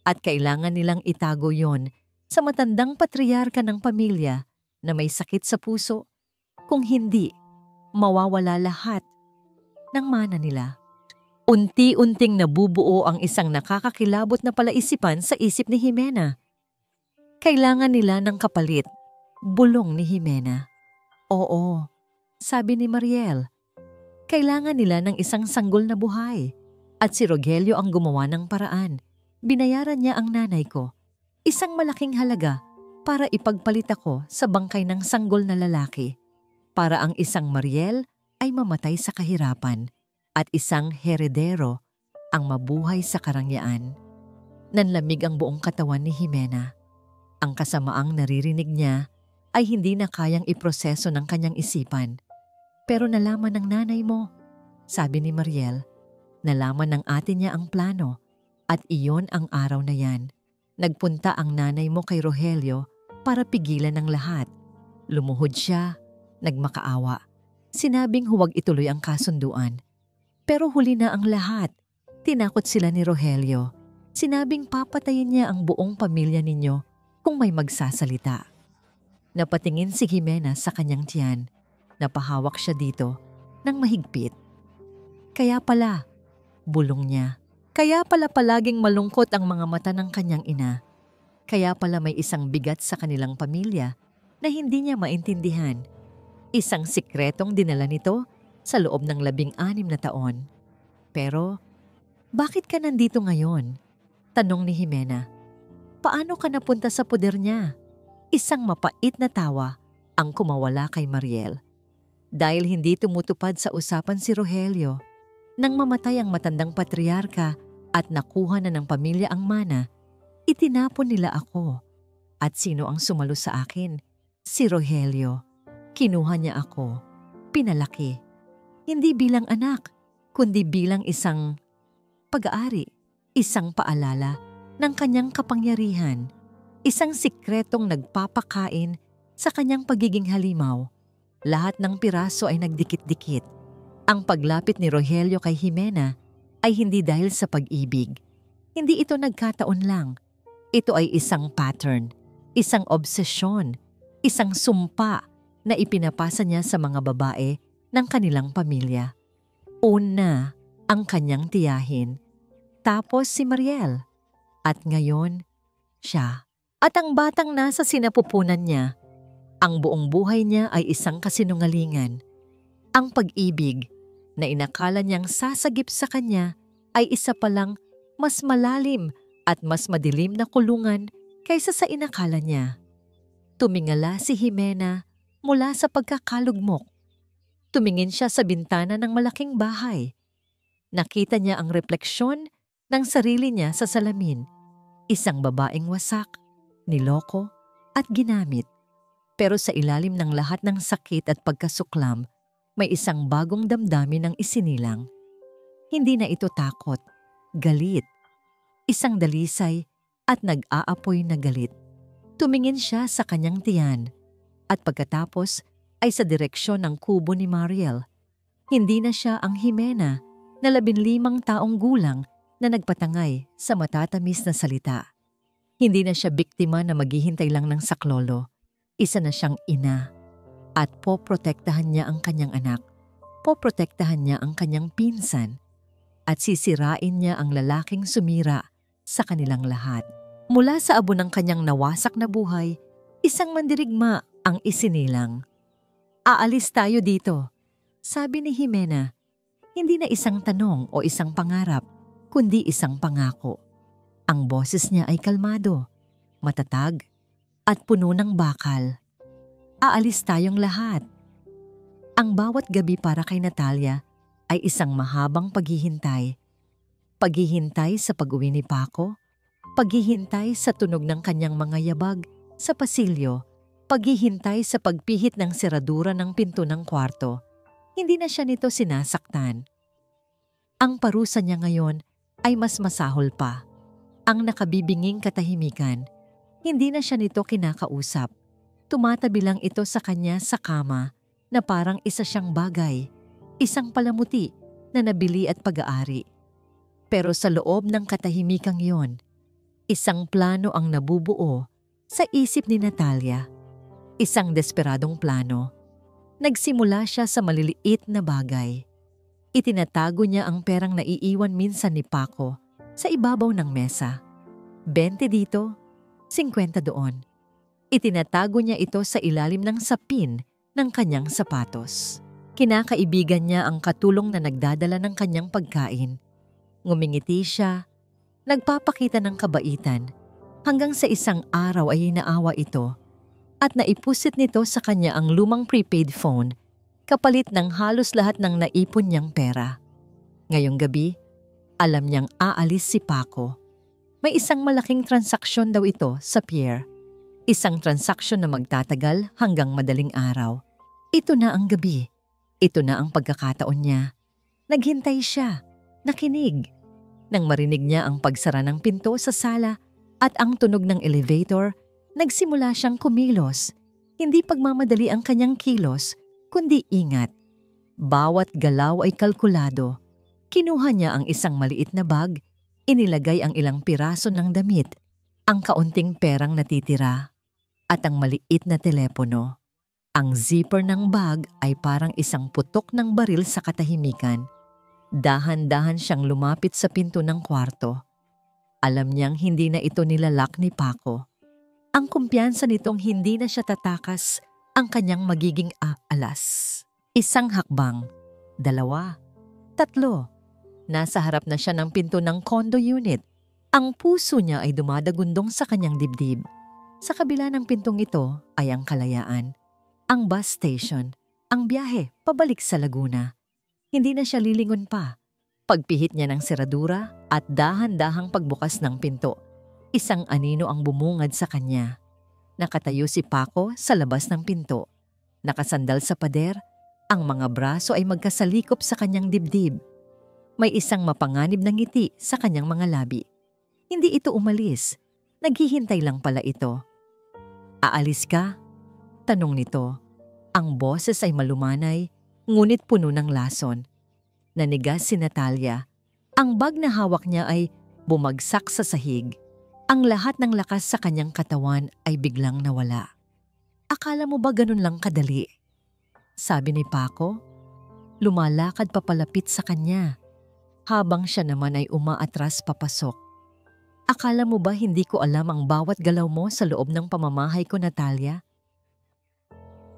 At kailangan nilang itago yon sa matandang patriarka ng pamilya na may sakit sa puso. Kung hindi, mawawala lahat ng mana nila. Unti-unting nabubuo ang isang nakakakilabot na palaisipan sa isip ni Jimena. Kailangan nila ng kapalit, bulong ni Jimena. Oo, sabi ni Mariel. Kailangan nila ng isang sanggol na buhay. At si Rogelio ang gumawa ng paraan. Binayaran niya ang nanay ko. Isang malaking halaga para ipagpalit ako sa bangkay ng sanggol na lalaki. Para ang isang Mariel ay mamatay sa kahirapan at isang heredero ang mabuhay sa karangyaan. Nanlamig ang buong katawan ni Jimena. Ang kasamaang naririnig niya ay hindi na kayang iproseso ng kanyang isipan. Pero nalaman ng nanay mo, sabi ni Mariel. Nalaman ng ate niya ang plano at iyon ang araw na yan. Nagpunta ang nanay mo kay Rogelio para pigilan ng lahat. Lumuhod siya, nagmakaawa. Sinabing huwag ituloy ang kasunduan. Pero huli na ang lahat. Tinakot sila ni Rogelio. Sinabing papatayin niya ang buong pamilya ninyo kung may magsasalita. Napatingin si Jimena sa kanyang tiyan. Napahawak siya dito ng mahigpit. Kaya pala, bulong niya. Kaya pala palaging malungkot ang mga mata ng kanyang ina. Kaya pala may isang bigat sa kanilang pamilya na hindi niya maintindihan. Isang sikretong dinala nito sa loob ng 16 na taon. Pero, bakit ka nandito ngayon? Tanong ni Jimena. Paano ka napunta sa poder niya? Isang mapait na tawa ang kumawala kay Mariel. Dahil hindi tumutupad sa usapan si Rogelio, nang mamatay ang matandang patriarka at nakuha na ng pamilya ang mana, itinapon nila ako. At sino ang sumalo sa akin? Si Rogelio. Kinuha niya ako. Pinalaki. Hindi bilang anak, kundi bilang isang pag-aari, isang paalala ng kanyang kapangyarihan, isang sikretong nagpapakain sa kanyang pagiging halimaw. Lahat ng piraso ay nagdikit-dikit. Ang paglapit ni Rogelio kay Jimena ay hindi dahil sa pag-ibig. Hindi ito nagkataon lang. Ito ay isang pattern, isang obsesyon, isang sumpa na ipinapasa niya sa mga babae ng kanilang pamilya. Una, ang kanyang tiyahin. Tapos si Mariel. At ngayon, siya. At ang batang nasa sinapupunan niya, ang buong buhay niya ay isang kasinungalingan. Ang pag-ibig na inakala niyang sasagip sa kanya ay isa palang mas malalim at mas madilim na kulungan kaysa sa inakala niya. Tumingala si Jimena mula sa pagkakalugmok. Tumingin siya sa bintana ng malaking bahay. Nakita niya ang refleksyon ng sarili niya sa salamin. Isang babaeng wasak, niloko at ginamit. Pero sa ilalim ng lahat ng sakit at pagkasuklam, may isang bagong damdamin ang isinilang. Hindi na ito takot, galit. Isang dalisay at nag-aapoy na galit. Tumingin siya sa kanyang tiyan at pagkatapos ay sa direksyon ng kubo ni Mariel. Hindi na siya ang Jimena na 15 taong gulang na nagpatangay sa matatamis na salita. Hindi na siya biktima na maghihintay lang ng saklolo. Isa na siyang ina at poprotektahan niya ang kanyang anak. Poprotektahan niya ang kanyang pinsan at sisirain niya ang lalaking sumira sa kanilang lahat. Mula sa abo ng kanyang nawasak na buhay, isang mandirigma ang isinilang. Aalis tayo dito, sabi ni Jimena. Hindi na isang tanong o isang pangarap, kundi isang pangako. Ang boses niya ay kalmado, matatag, at puno ng bakal. Aalis tayong lahat. Ang bawat gabi para kay Natalia ay isang mahabang paghihintay. Paghihintay sa pag-uwi ni Paco, paghihintay sa tunog ng kanyang mga yabag sa pasilyo, paghihintay sa pagpihit ng seradura ng pinto ng kwarto. Hindi na siya nito sinasaktan. Ang parusa niya ngayon ay mas masahol pa. Ang nakabibinging katahimikan. Hindi na siya nito kinakausap. Tumatabi lang ito sa kanya sa kama na parang isa siyang bagay, isang palamuti na nabili at pag-aari. Pero sa loob ng katahimikang yon, isang plano ang nabubuo sa isip ni Natalia. Isang desperadong plano. Nagsimula siya sa maliliit na bagay. Itinatago niya ang perang naiiwan minsan ni Paco sa ibabaw ng mesa. 20 dito, 50 doon. Itinatago niya ito sa ilalim ng sapin ng kanyang sapatos. Kinakaibigan niya ang katulong na nagdadala ng kanyang pagkain. Ngumingiti siya, nagpapakita ng kabaitan, hanggang sa isang araw ay inaawa ito at naipusit nito sa kanya ang lumang prepaid phone kapalit ng halos lahat ng naipon niyang pera. Ngayong gabi, alam niyang aalis si Paco. May isang malaking transaksyon daw ito sa pier. Isang transaksyon na magtatagal hanggang madaling araw. Ito na ang gabi. Ito na ang pagkakataon niya. Naghintay siya. Nakinig. Nang marinig niya ang pagsara ng pinto sa sala at ang tunog ng elevator, nagsimula siyang kumilos. Hindi pagmamadali ang kanyang kilos, kundi ingat. Bawat galaw ay kalkulado. Kinuha niya ang isang maliit na bag, inilagay ang ilang piraso ng damit, ang kaunting perang natitira, at ang maliit na telepono. Ang zipper ng bag ay parang isang putok ng baril sa katahimikan. Dahan-dahan siyang lumapit sa pinto ng kwarto. Alam niyang hindi na ito nilalak ni Paco. Ang kumpiyansa nitong hindi na siya tatakas ang kanyang magiging alas. Isang hakbang, 2, 3. Nasa harap na siya ng pinto ng condo unit. Ang puso niya ay dumadagundong sa kanyang dibdib. Sa kabila ng pintong ito ay ang kalayaan. Ang bus station, ang biyahe pabalik sa Laguna. Hindi na siya lilingon pa. Pagpihit niya ng seradura at dahan-dahang pagbukas ng pinto. Isang anino ang bumungad sa kanya. Nakatayo si Paco sa labas ng pinto. Nakasandal sa pader, ang mga braso ay magkasalikop sa kanyang dibdib. May isang mapanganib na ngiti sa kanyang mga labi. Hindi ito umalis. Naghihintay lang pala ito. Aalis ka? Tanong nito. Ang boses ay malumanay, ngunit puno ng lason. Nanigas si Natalia. Ang bag na hawak niya ay bumagsak sa sahig. Ang lahat ng lakas sa kanyang katawan ay biglang nawala. Akala mo ba ganun lang kadali? Sabi ni Paco. Lumalakad papalapit sa kanya. Habang siya naman ay umaatras papasok. Akala mo ba hindi ko alam ang bawat galaw mo sa loob ng pamamahay ko, Natalia?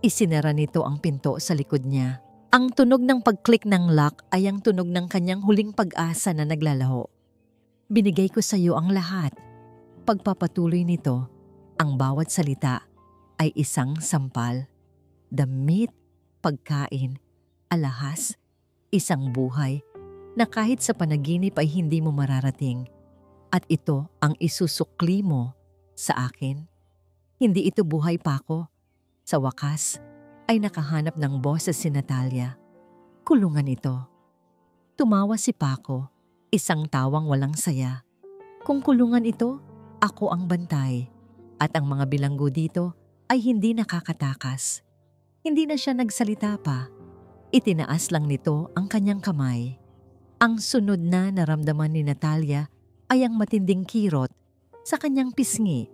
Isinara nito ang pinto sa likod niya. Ang tunog ng pag-click ng lock ay ang tunog ng kanyang huling pag-asa na naglalaho. Binigay ko sa iyo ang lahat. Pagpapatuloy nito, ang bawat salita ay isang sampal. Damit, pagkain, alahas, isang buhay na kahit sa panaginip ay hindi mo mararating. At ito ang isusukli mo sa akin. Hindi ito buhay, Paco. Sa wakas ay nakahanap ng boses si Natalia. Kulungan ito. Tumawa si Paco, isang tawang walang saya. Kung kulungan ito, ako ang bantay. At ang mga bilanggo dito ay hindi nakakatakas. Hindi na siya nagsalita pa. Itinaas lang nito ang kanyang kamay. Ang sunod na naramdaman ni Natalia ay ang matinding kirot sa kanyang pisngi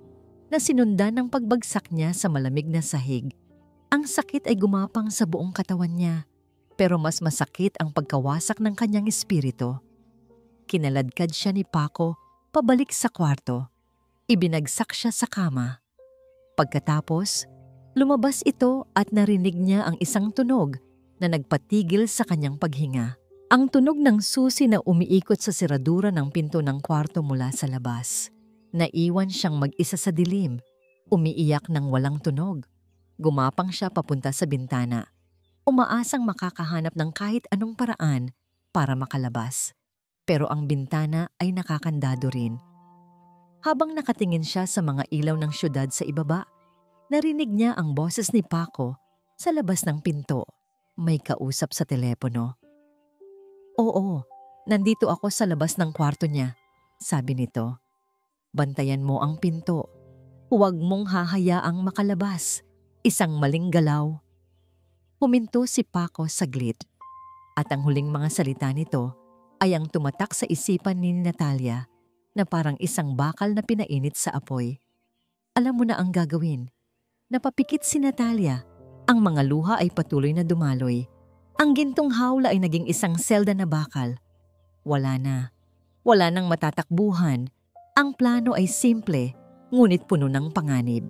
na sinundan ng pagbagsak niya sa malamig na sahig. Ang sakit ay gumapang sa buong katawan niya, pero mas masakit ang pagkawasak ng kanyang espiritu. Kinaladkad siya ni Paco pabalik sa kwarto. Ibinagsak siya sa kama. Pagkatapos, lumabas ito at narinig niya ang isang tunog na nagpatigil sa kanyang paghinga. Ang tunog ng susi na umiikot sa seradura ng pinto ng kwarto mula sa labas. Naiwan siyang mag-isa sa dilim, umiiyak ng walang tunog. Gumapang siya papunta sa bintana. Umaasang makakahanap ng kahit anong paraan para makalabas. Pero ang bintana ay nakakandado rin. Habang nakatingin siya sa mga ilaw ng syudad sa ibaba, narinig niya ang boses ni Paco sa labas ng pinto. May kausap sa telepono. "Oo, nandito ako sa labas ng kwarto niya," sabi nito. "Bantayan mo ang pinto. Huwag mong hahayaang makalabas. Isang maling galaw." Huminto si Paco saglit. At ang huling mga salita nito ay ang tumatak sa isipan ni Natalia na parang isang bakal na pinainit sa apoy. Alam mo na ang gagawin. Napapikit si Natalia. Ang mga luha ay patuloy na dumaloy. Ang gintong hawla ay naging isang selda na bakal. Wala na. Wala nang matatakbuhan. Ang plano ay simple, ngunit puno ng panganib.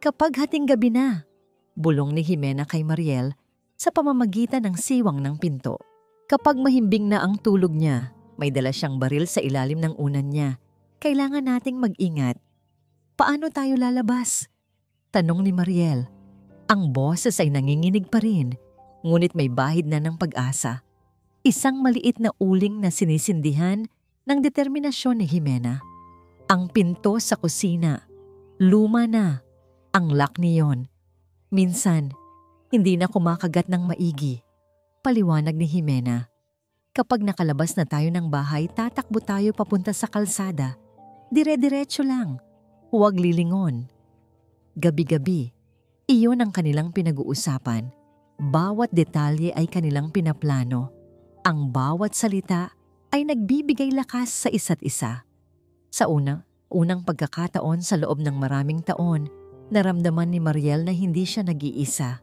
Kapag hating gabi na, bulong ni Jimena kay Mariel sa pamamagitan ng siwang ng pinto. Kapag mahimbing na ang tulog niya, may dala siyang baril sa ilalim ng unan niya. Kailangan nating mag-ingat. "Paano tayo lalabas?" tanong ni Mariel. Ang boses ay nanginginig pa rin, ngunit may bahid na ng pag-asa. Isang maliit na uling na sinisindihan ng determinasyon ni Jimena. Ang pinto sa kusina, luma na. Ang lock niyon. Minsan, hindi na kumakagat ng maigi. Paliwanag ni Jimena. Kapag nakalabas na tayo ng bahay, tatakbo tayo papunta sa kalsada. Dire-diretso lang. Huwag lilingon. Gabi-gabi, iyon ang kanilang pinag-uusapan. Bawat detalye ay kanilang pinaplano. Ang bawat salita ay nagbibigay lakas sa isa't isa. Sa unang pagkakataon sa loob ng maraming taon, naramdaman ni Mariel na hindi siya nag-iisa.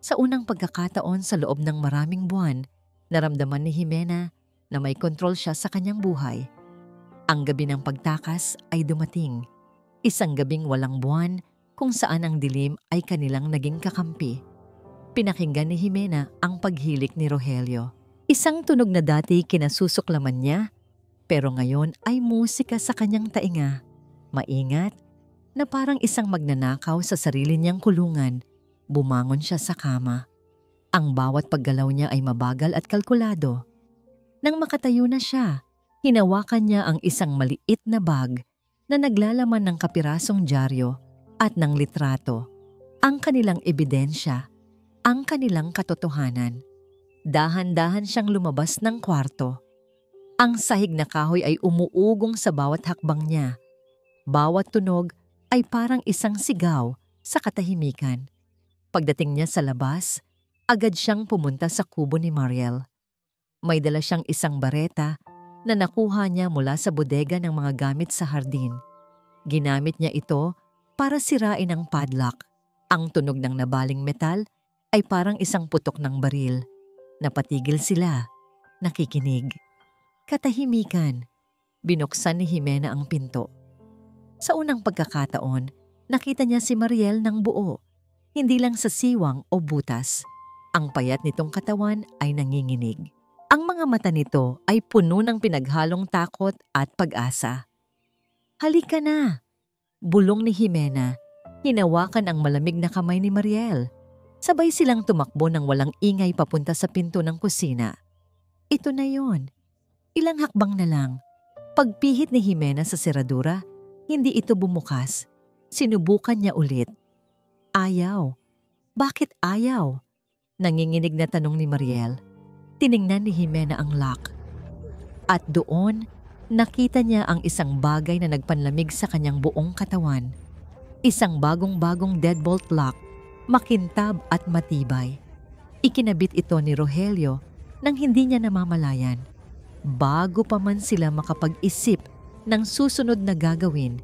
Sa unang pagkakataon sa loob ng maraming buwan, naramdaman ni Jimena na may kontrol siya sa kanyang buhay. Ang gabi ng pagtakas ay dumating. Isang gabing walang buwan kung saan ang dilim ay kanilang naging kakampi. Pinakinggan ni Jimena ang paghilik ni Rogelio. Isang tunog na dati kinasusuklaman niya, pero ngayon ay musika sa kanyang tainga. Maingat, na parang isang magnanakaw sa sarili niyang kulungan, bumangon siya sa kama. Ang bawat paggalaw niya ay mabagal at kalkulado. Nang makatayo na siya, hinawakan niya ang isang maliit na bag na naglalaman ng kapirasong dyaryo at ng litrato, ang kanilang ebidensya, ang kanilang katotohanan. Dahan-dahan siyang lumabas ng kwarto. Ang sahig na kahoy ay umuugong sa bawat hakbang niya. Bawat tunog ay parang isang sigaw sa katahimikan. Pagdating niya sa labas, agad siyang pumunta sa kubo ni Mariel. May dala siyang isang bareta na nakuha niya mula sa bodega ng mga gamit sa hardin. Ginamit niya ito para sirain ang padlock. Ang tunog ng nabaling metal ay parang isang putok ng baril. Napatigil sila, nakikinig. Katahimikan, binuksan ni Jimena ang pinto. Sa unang pagkakataon, nakita niya si Mariel ng buo, hindi lang sa siwang o butas. Ang payat nitong katawan ay nanginginig. Ang mga mata nito ay puno ng pinaghalong takot at pag-asa. "Halika na!" bulong ni Jimena. Hinawakan ang malamig na kamay ni Mariel. Sabay silang tumakbo ng walang ingay papunta sa pinto ng kusina. Ito na yon. Ilang hakbang na lang. Pagpihit ni Jimena sa seradura, hindi ito bumukas. Sinubukan niya ulit. Ayaw. Bakit ayaw? Nanginginig na tanong ni Mariel. Tiningnan ni Jimena ang lock. At doon, nakita niya ang isang bagay na nagpanlamig sa kanyang buong katawan. Isang bagong-bagong deadbolt lock, makintab at matibay. Ikinabit ito ni Rogelio nang hindi niya namamalayan. Bago pa man sila makapag-isip ng susunod na gagawin,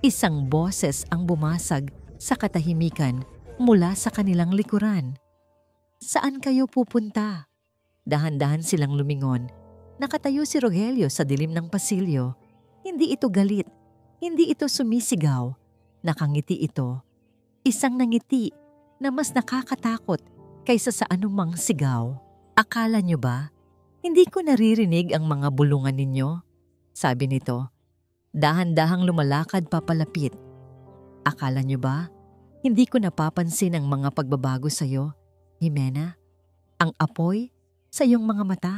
isang boses ang bumasag sa katahimikan mula sa kanilang likuran. "Saan kayo pupunta?" Dahan-dahan silang lumingon. Nakatayo si Rogelio sa dilim ng pasilyo. Hindi ito galit. Hindi ito sumisigaw. Nakangiti ito. Isang nangiti na mas nakakatakot kaysa sa anumang sigaw. "Akala niyo ba, hindi ko naririnig ang mga bulungan ninyo?" sabi nito. Dahan-dahang lumalakad papalapit. "Akala niyo ba, hindi ko napapansin ang mga pagbabago sa iyo, Jimena? Ang apoy sa iyong mga mata,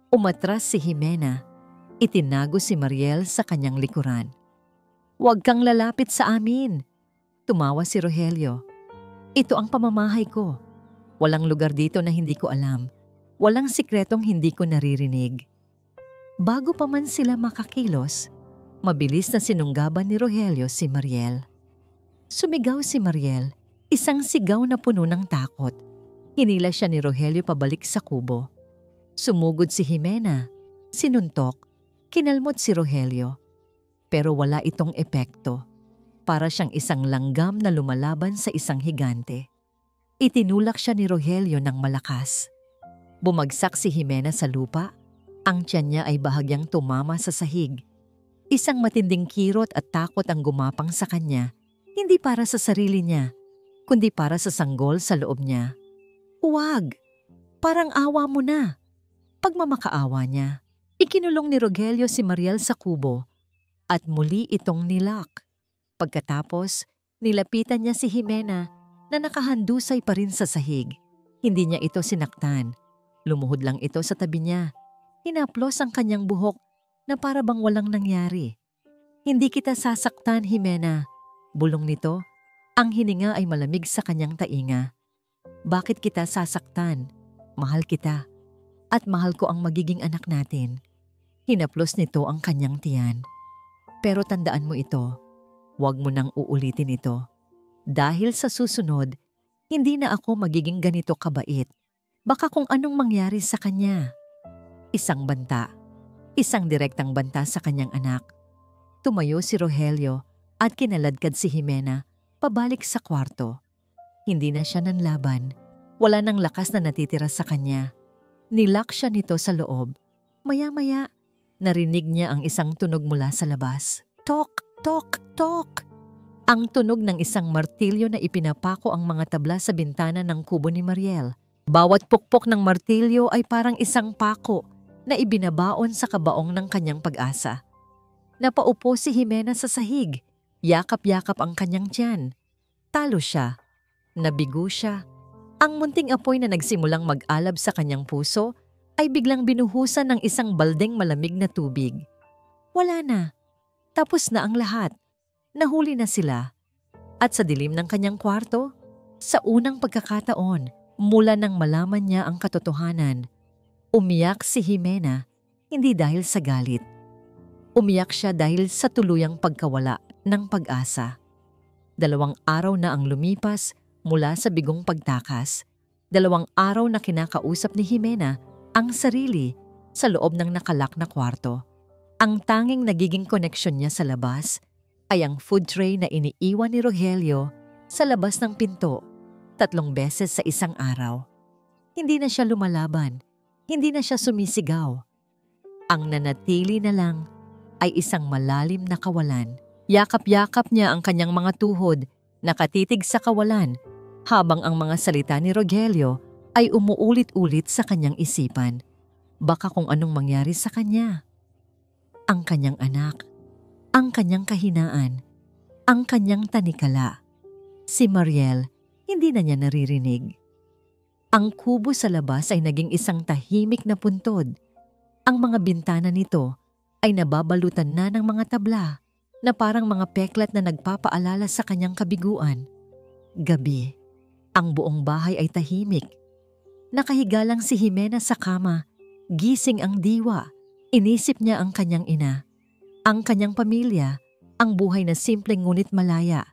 Umatras si Jimena. Itinago si Mariel sa kanyang likuran. "Huwag kang lalapit sa amin," tumawa si Rogelio. "Ito ang pamamahay ko. Walang lugar dito na hindi ko alam. Walang sikretong hindi ko naririnig." Bago pa man sila makakilos, mabilis na sinunggaban ni Rogelio si Mariel. Sumigaw si Mariel, isang sigaw na puno ng takot. Hinila siya ni Rogelio pabalik sa kubo. Sumugod si Jimena, sinuntok, kinalmot si Rogelio. Pero wala itong epekto. Para siyang isang langgam na lumalaban sa isang higante. Itinulak siya ni Rogelio ng malakas. Bumagsak si Jimena sa lupa. Ang tiyan niya ay bahagyang tumama sa sahig. Isang matinding kirot at takot ang gumapang sa kanya, hindi para sa sarili niya, kundi para sa sanggol sa loob niya. "Huwag! Parang awa mo na!" Pagmamakaawa niya, ikinulong ni Rogelio si Mariel sa kubo at muli itong nilak. Pagkatapos, nilapitan niya si Jimena na nakahandusay pa rin sa sahig. Hindi niya ito sinaktan. Lumuhod lang ito sa tabi niya. Hinaplos ang kanyang buhok na para bang walang nangyari. "Hindi kita sasaktan, Jimena." Bulong nito, ang hininga ay malamig sa kanyang tainga. "Bakit kita sasaktan? Mahal kita. At mahal ko ang magiging anak natin." Hinaplos nito ang kanyang tiyan. "Pero tandaan mo ito, huwag mo nang uulitin ito. Dahil sa susunod, hindi na ako magiging ganito kabait. Baka kung anong mangyari sa kanya." Isang banta. Isang direktang banta sa kanyang anak. Tumayo si Rogelio at kinaladkad si Jimena pabalik sa kwarto. Hindi na siya nanlaban. Wala nang lakas na natitira sa kanya. Nilak siya nito sa loob. Maya-maya, narinig niya ang isang tunog mula sa labas. Tok, tok, tok! Ang tunog ng isang martilyo na ipinapako ang mga tabla sa bintana ng kubo ni Mariel. Bawat pukpok ng martilyo ay parang isang pako na ibinabaon sa kabaong ng kanyang pag-asa. Napaupo si Jimena sa sahig. Yakap-yakap ang kanyang tiyan. Talo siya. Nabigo siya. Ang munting apoy na nagsimulang mag-alab sa kanyang puso ay biglang binuhusan ng isang baldeng malamig na tubig. Wala na. Tapos na ang lahat. Nahuli na sila. At sa dilim ng kanyang kwarto, sa unang pagkakataon, mula nang malaman niya ang katotohanan, umiyak si Jimena, hindi dahil sa galit. Umiyak siya dahil sa tuluyang pagkawala ng pag-asa. 2 araw na ang lumipas mula sa bigong pagtakas. 2 araw na kinakausap ni Jimena ang sarili sa loob ng nakalak na kwarto. Ang tanging nagiging koneksyon niya sa labas ay ang food tray na iniiwan ni Rogelio sa labas ng pinto 3 beses sa isang araw. Hindi na siya lumalaban. Hindi na siya sumisigaw. Ang nanatili na lang ay isang malalim na kawalan. Yakap-yakap niya ang kanyang mga tuhod, nakatitig sa kawalan, habang ang mga salita ni Rogelio ay umuulit-ulit sa kanyang isipan. Baka kung anong mangyari sa kanya. Ang kanyang anak, ang kanyang kahinaan, ang kanyang tanikala. Si Mariel, hindi na niya naririnig. Ang kubo sa labas ay naging isang tahimik na puntod. Ang mga bintana nito ay nababalutan na ng mga tabla na parang mga peklat na nagpapaalala sa kanyang kabiguan. Gabi, ang buong bahay ay tahimik. Nakahiga lang si Jimena sa kama. Gising ang diwa. Inisip niya ang kanyang ina, ang kanyang pamilya, ang buhay na simpleng ngunit malaya.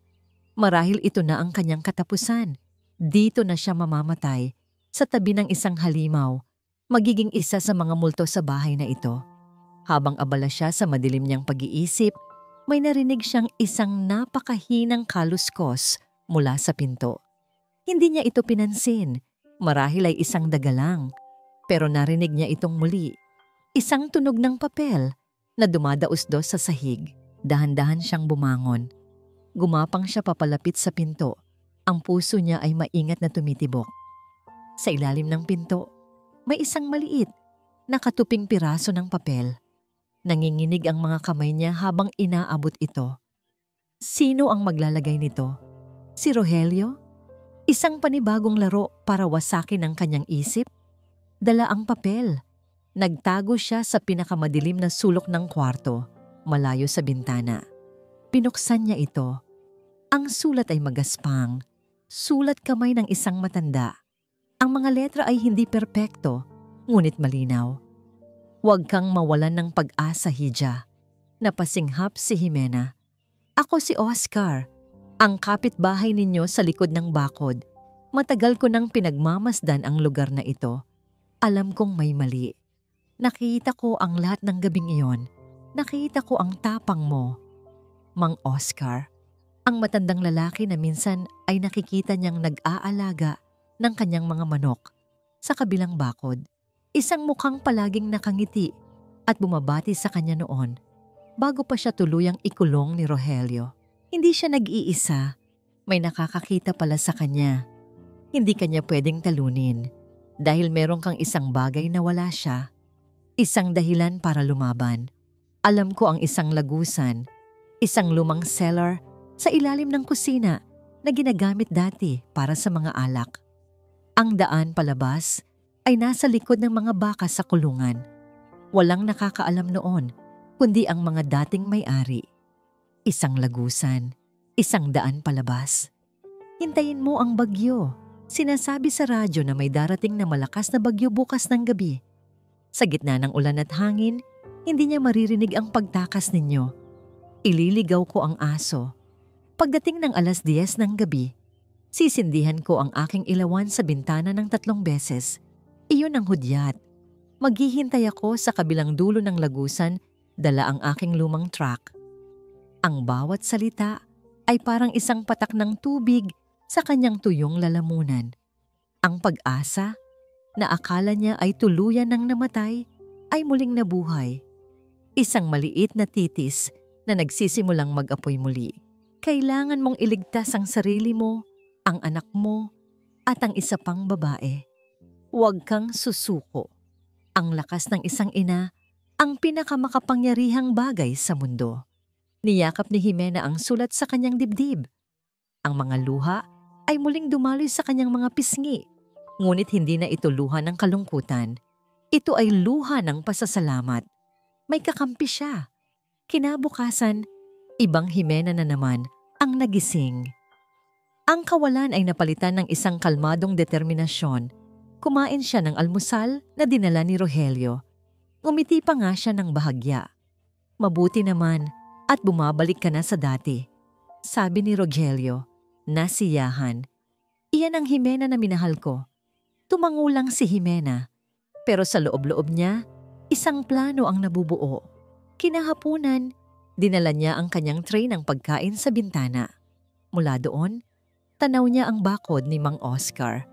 Marahil ito na ang kanyang katapusan. Dito na siya mamamatay. Sa tabi ng isang halimaw, magiging isa sa mga multo sa bahay na ito. Habang abala siya sa madilim niyang pag-iisip, may narinig siyang isang napakahinang kaluskos mula sa pinto. Hindi niya ito pinansin, marahil ay isang daga lang. Pero narinig niya itong muli, isang tunog ng papel na dumadaos-dos sa sahig. Dahan-dahan siyang bumangon. Gumapang siya papalapit sa pinto. Ang puso niya ay maingat na tumitibok. Sa ilalim ng pinto, may isang maliit, nakatuping piraso ng papel. Nanginginig ang mga kamay niya habang inaabot ito. Sino ang maglalagay nito? Si Rogelio? Isang panibagong laro para wasakin ang kanyang isip? Dala ang papel. Nagtago siya sa pinakamadilim na sulok ng kwarto, malayo sa bintana. Pinuksan niya ito. Ang sulat ay magaspang. Sulat kamay ng isang matanda. Ang mga letra ay hindi perpekto, ngunit malinaw. Huwag kang mawalan ng pag-asa, Hija. Napasinghap si Jimena. Ako si Oscar, ang kapitbahay ninyo sa likod ng bakod. Matagal ko nang pinagmamasdan ang lugar na ito. Alam kong may mali. Nakita ko ang lahat ng gabing iyon. Nakita ko ang tapang mo. Mang Oscar, ang matandang lalaki na minsan ay nakikita niyang nag-aalaga ng kanyang mga manok sa kabilang bakod. Isang mukhang palaging nakangiti at bumabati sa kanya noon bago pa siya tuluyang ikulong ni Rogelio. Hindi siya nag-iisa. May nakakakita pala sa kanya. Hindi kanya pwedeng talunin dahil meron kang isang bagay na wala siya. Isang dahilan para lumaban. Alam ko ang isang lagusan, isang lumang cellar sa ilalim ng kusina na ginagamit dati para sa mga alak. Ang daan palabas ay nasa likod ng mga baka sa kulungan. Walang nakakaalam noon, kundi ang mga dating may-ari. Isang lagusan, isang daan palabas. Hintayin mo ang bagyo. Sinasabi sa radyo na may darating na malakas na bagyo bukas ng gabi. Sa gitna ng ulan at hangin, hindi niya maririnig ang pagtakas ninyo. Ililigaw ko ang aso. Pagdating ng 10:00 ng gabi, sisindihan ko ang aking ilawan sa bintana ng 3 beses. Iyon ang hudyat. Maghihintay ako sa kabilang dulo ng lagusan, dala ang aking lumang truck. Ang bawat salita ay parang isang patak ng tubig sa kanyang tuyong lalamunan. Ang pag-asa, na akala niya ay tuluyan ng namatay, ay muling nabuhay. Isang maliit na titis na nagsisimulang mag-apoy muli. Kailangan mong iligtas ang sarili mo, ang anak mo, at ang isa pang babae. Huwag kang susuko. Ang lakas ng isang ina, ang pinakamakapangyarihang bagay sa mundo. Niyakap ni Jimena ang sulat sa kanyang dibdib. Ang mga luha ay muling dumaloy sa kanyang mga pisngi. Ngunit hindi na ito luha ng kalungkutan. Ito ay luha ng pasasalamat. May kakampi siya. Kinabukasan, ibang Jimena na naman ang nagising. Ang kawalan ay napalitan ng isang kalmadong determinasyon. Kumain siya ng almusal na dinala ni Rogelio. Ngumiti pa nga siya ng bahagya. Mabuti naman at bumabalik ka na sa dati. Sabi ni Rogelio, nasiyahan. Iyan ang Jimena na minahal ko. Tumangulang si Jimena. Pero sa loob-loob niya, isang plano ang nabubuo. Kinahapunan, dinala niya ang kanyang tray ng pagkain sa bintana. Mula doon, tanaw niya ang bakod ni Mang Oscar.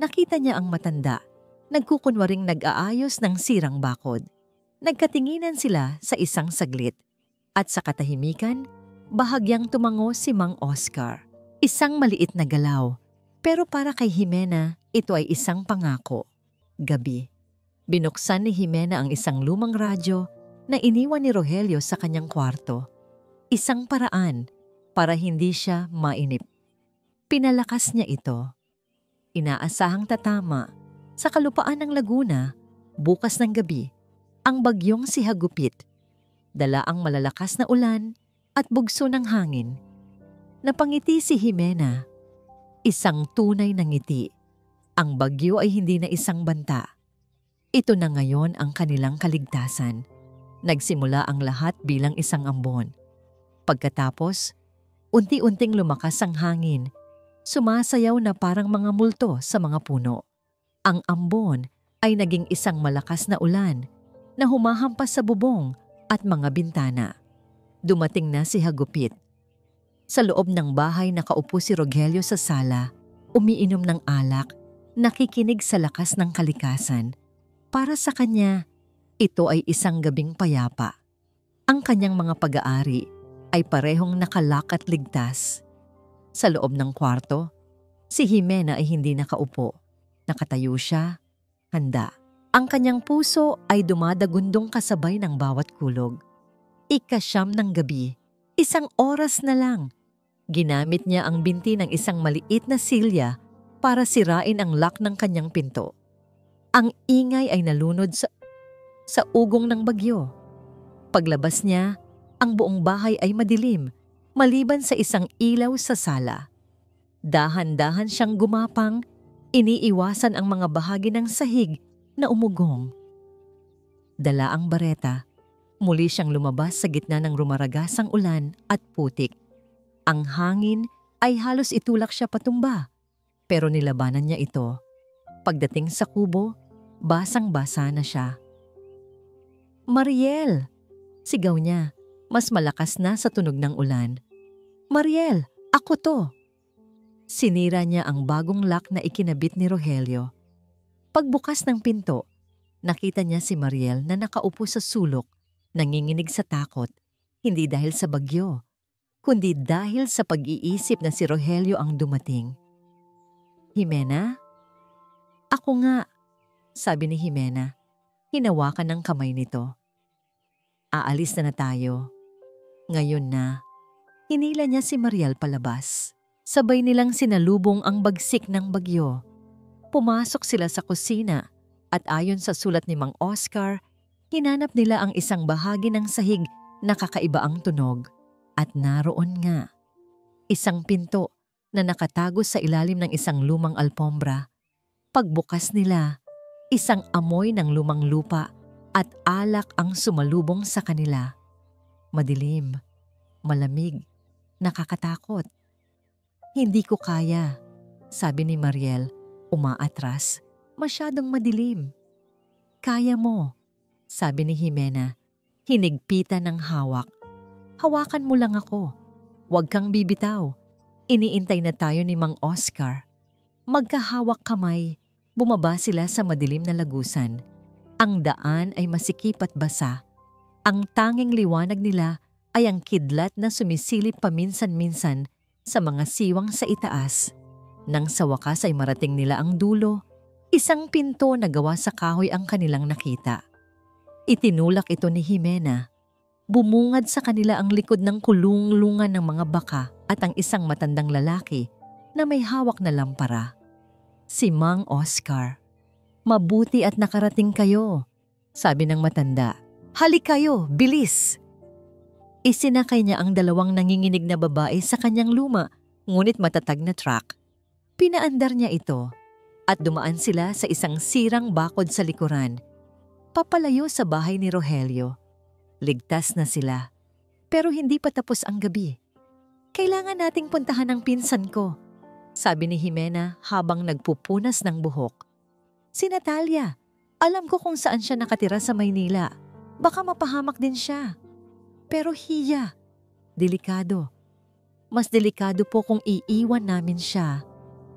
Nakita niya ang matanda, nagkukunwaring nag-aayos ng sirang bakod. Nagkatinginan sila sa isang saglit. At sa katahimikan, bahagyang tumango si Mang Oscar. Isang maliit na galaw. Pero para kay Jimena, ito ay isang pangako. Gabi. Binuksan ni Jimena ang isang lumang radyo na iniwan ni Rogelio sa kanyang kwarto. Isang paraan para hindi siya mainip. Pinalakas niya ito. Inaasahang tatama sa kalupaan ng Laguna, bukas ng gabi, ang bagyong si Hagupit. Dala ang malalakas na ulan at bugso ng hangin. Napangiti si Jimena. Isang tunay na ngiti. Ang bagyo ay hindi na isang banta. Ito na ngayon ang kanilang kaligtasan. Nagsimula ang lahat bilang isang ambon. Pagkatapos, unti-unting lumakas ang hangin. Sumasayaw na parang mga multo sa mga puno. Ang ambon ay naging isang malakas na ulan na humahampas sa bubong at mga bintana. Dumating na si Hagupit. Sa loob ng bahay nakaupo si Rogelio sa sala, umiinom ng alak, nakikinig sa lakas ng kalikasan. Para sa kanya, ito ay isang gabing payapa. Ang kanyang mga pag-aari ay parehong nakalak at ligtas. Sa loob ng kwarto, si Jimena ay hindi nakaupo. Nakatayo siya, handa. Ang kanyang puso ay dumadagundong kasabay ng bawat kulog. 9:00 ng gabi, 1 oras na lang. Ginamit niya ang binti ng isang maliit na silya para sirain ang lock ng kanyang pinto. Ang ingay ay nalunod sa... sa ugong ng bagyo. Paglabas niya, ang buong bahay ay madilim, maliban sa isang ilaw sa sala. Dahan-dahan siyang gumapang, iniiwasan ang mga bahagi ng sahig na umugong. Dala ang bareta, muli siyang lumabas sa gitna ng rumaragasang ulan at putik. Ang hangin ay halos itulak siya patumba, pero nilabanan niya ito. Pagdating sa kubo, basang-basa na siya. "Mariel!" Sigaw niya, mas malakas na sa tunog ng ulan. "Mariel, ako to!" Sinira niya ang bagong lock na ikinabit ni Rogelio. Pagbukas ng pinto, nakita niya si Mariel na nakaupo sa sulok, nanginginig sa takot, hindi dahil sa bagyo, kundi dahil sa pag-iisip na si Rogelio ang dumating. "Jimena?" "Ako nga," sabi ni Jimena. Hinawakan ng kamay nito. "Aalis na tayo." Ngayon na. Hinila niya si Mariel palabas. Sabay nilang sinalubong ang bagsik ng bagyo. Pumasok sila sa kusina at ayon sa sulat ni Mang Oscar, hinanap nila ang isang bahagi ng sahig na kakaiba ang tunog. At naroon nga, isang pinto na nakatago sa ilalim ng isang lumang alpombra. Pagbukas nila, isang amoy ng lumang lupa at alak ang sumalubong sa kanila. Madilim, malamig, nakakatakot. "Hindi ko kaya," sabi ni Mariel, umaatras. "Masyadong madilim." "Kaya mo," sabi ni Jimena, hinigpitan ng hawak. "Hawakan mo lang ako. Huwag kang bibitaw. Iniintay na tayo ni Mang Oscar." Magkahawak kamay, bumaba sila sa madilim na lagusan. Ang daan ay masikip at basa. Ang tanging liwanag nila ay ang kidlat na sumisilip paminsan-minsan sa mga siwang sa itaas. Nang sa wakas ay marating nila ang dulo, isang pinto na gawa sa kahoy ang kanilang nakita. Itinulak ito ni Jimena. Bumungad sa kanila ang likod ng kulunglungan ng mga baka at ang isang matandang lalaki na may hawak na lampara. Si Mang Oscar. "Mabuti at nakarating kayo," sabi ng matanda. "Halik kayo, bilis!" Isinakay niya ang dalawang nanginginig na babae sa kanyang luma, ngunit matatag na truck. Pinaandar niya ito at dumaan sila sa isang sirang bakod sa likuran, papalayo sa bahay ni Rogelio. Ligtas na sila, pero hindi pa tapos ang gabi. "Kailangan nating puntahan ang pinsan ko," sabi ni Jimena habang nagpupunas ng buhok. "Si Natalia, alam ko kung saan siya nakatira sa Maynila. Baka mapahamak din siya." "Pero hiya, delikado. Mas delikado po kung iiwan namin siya,"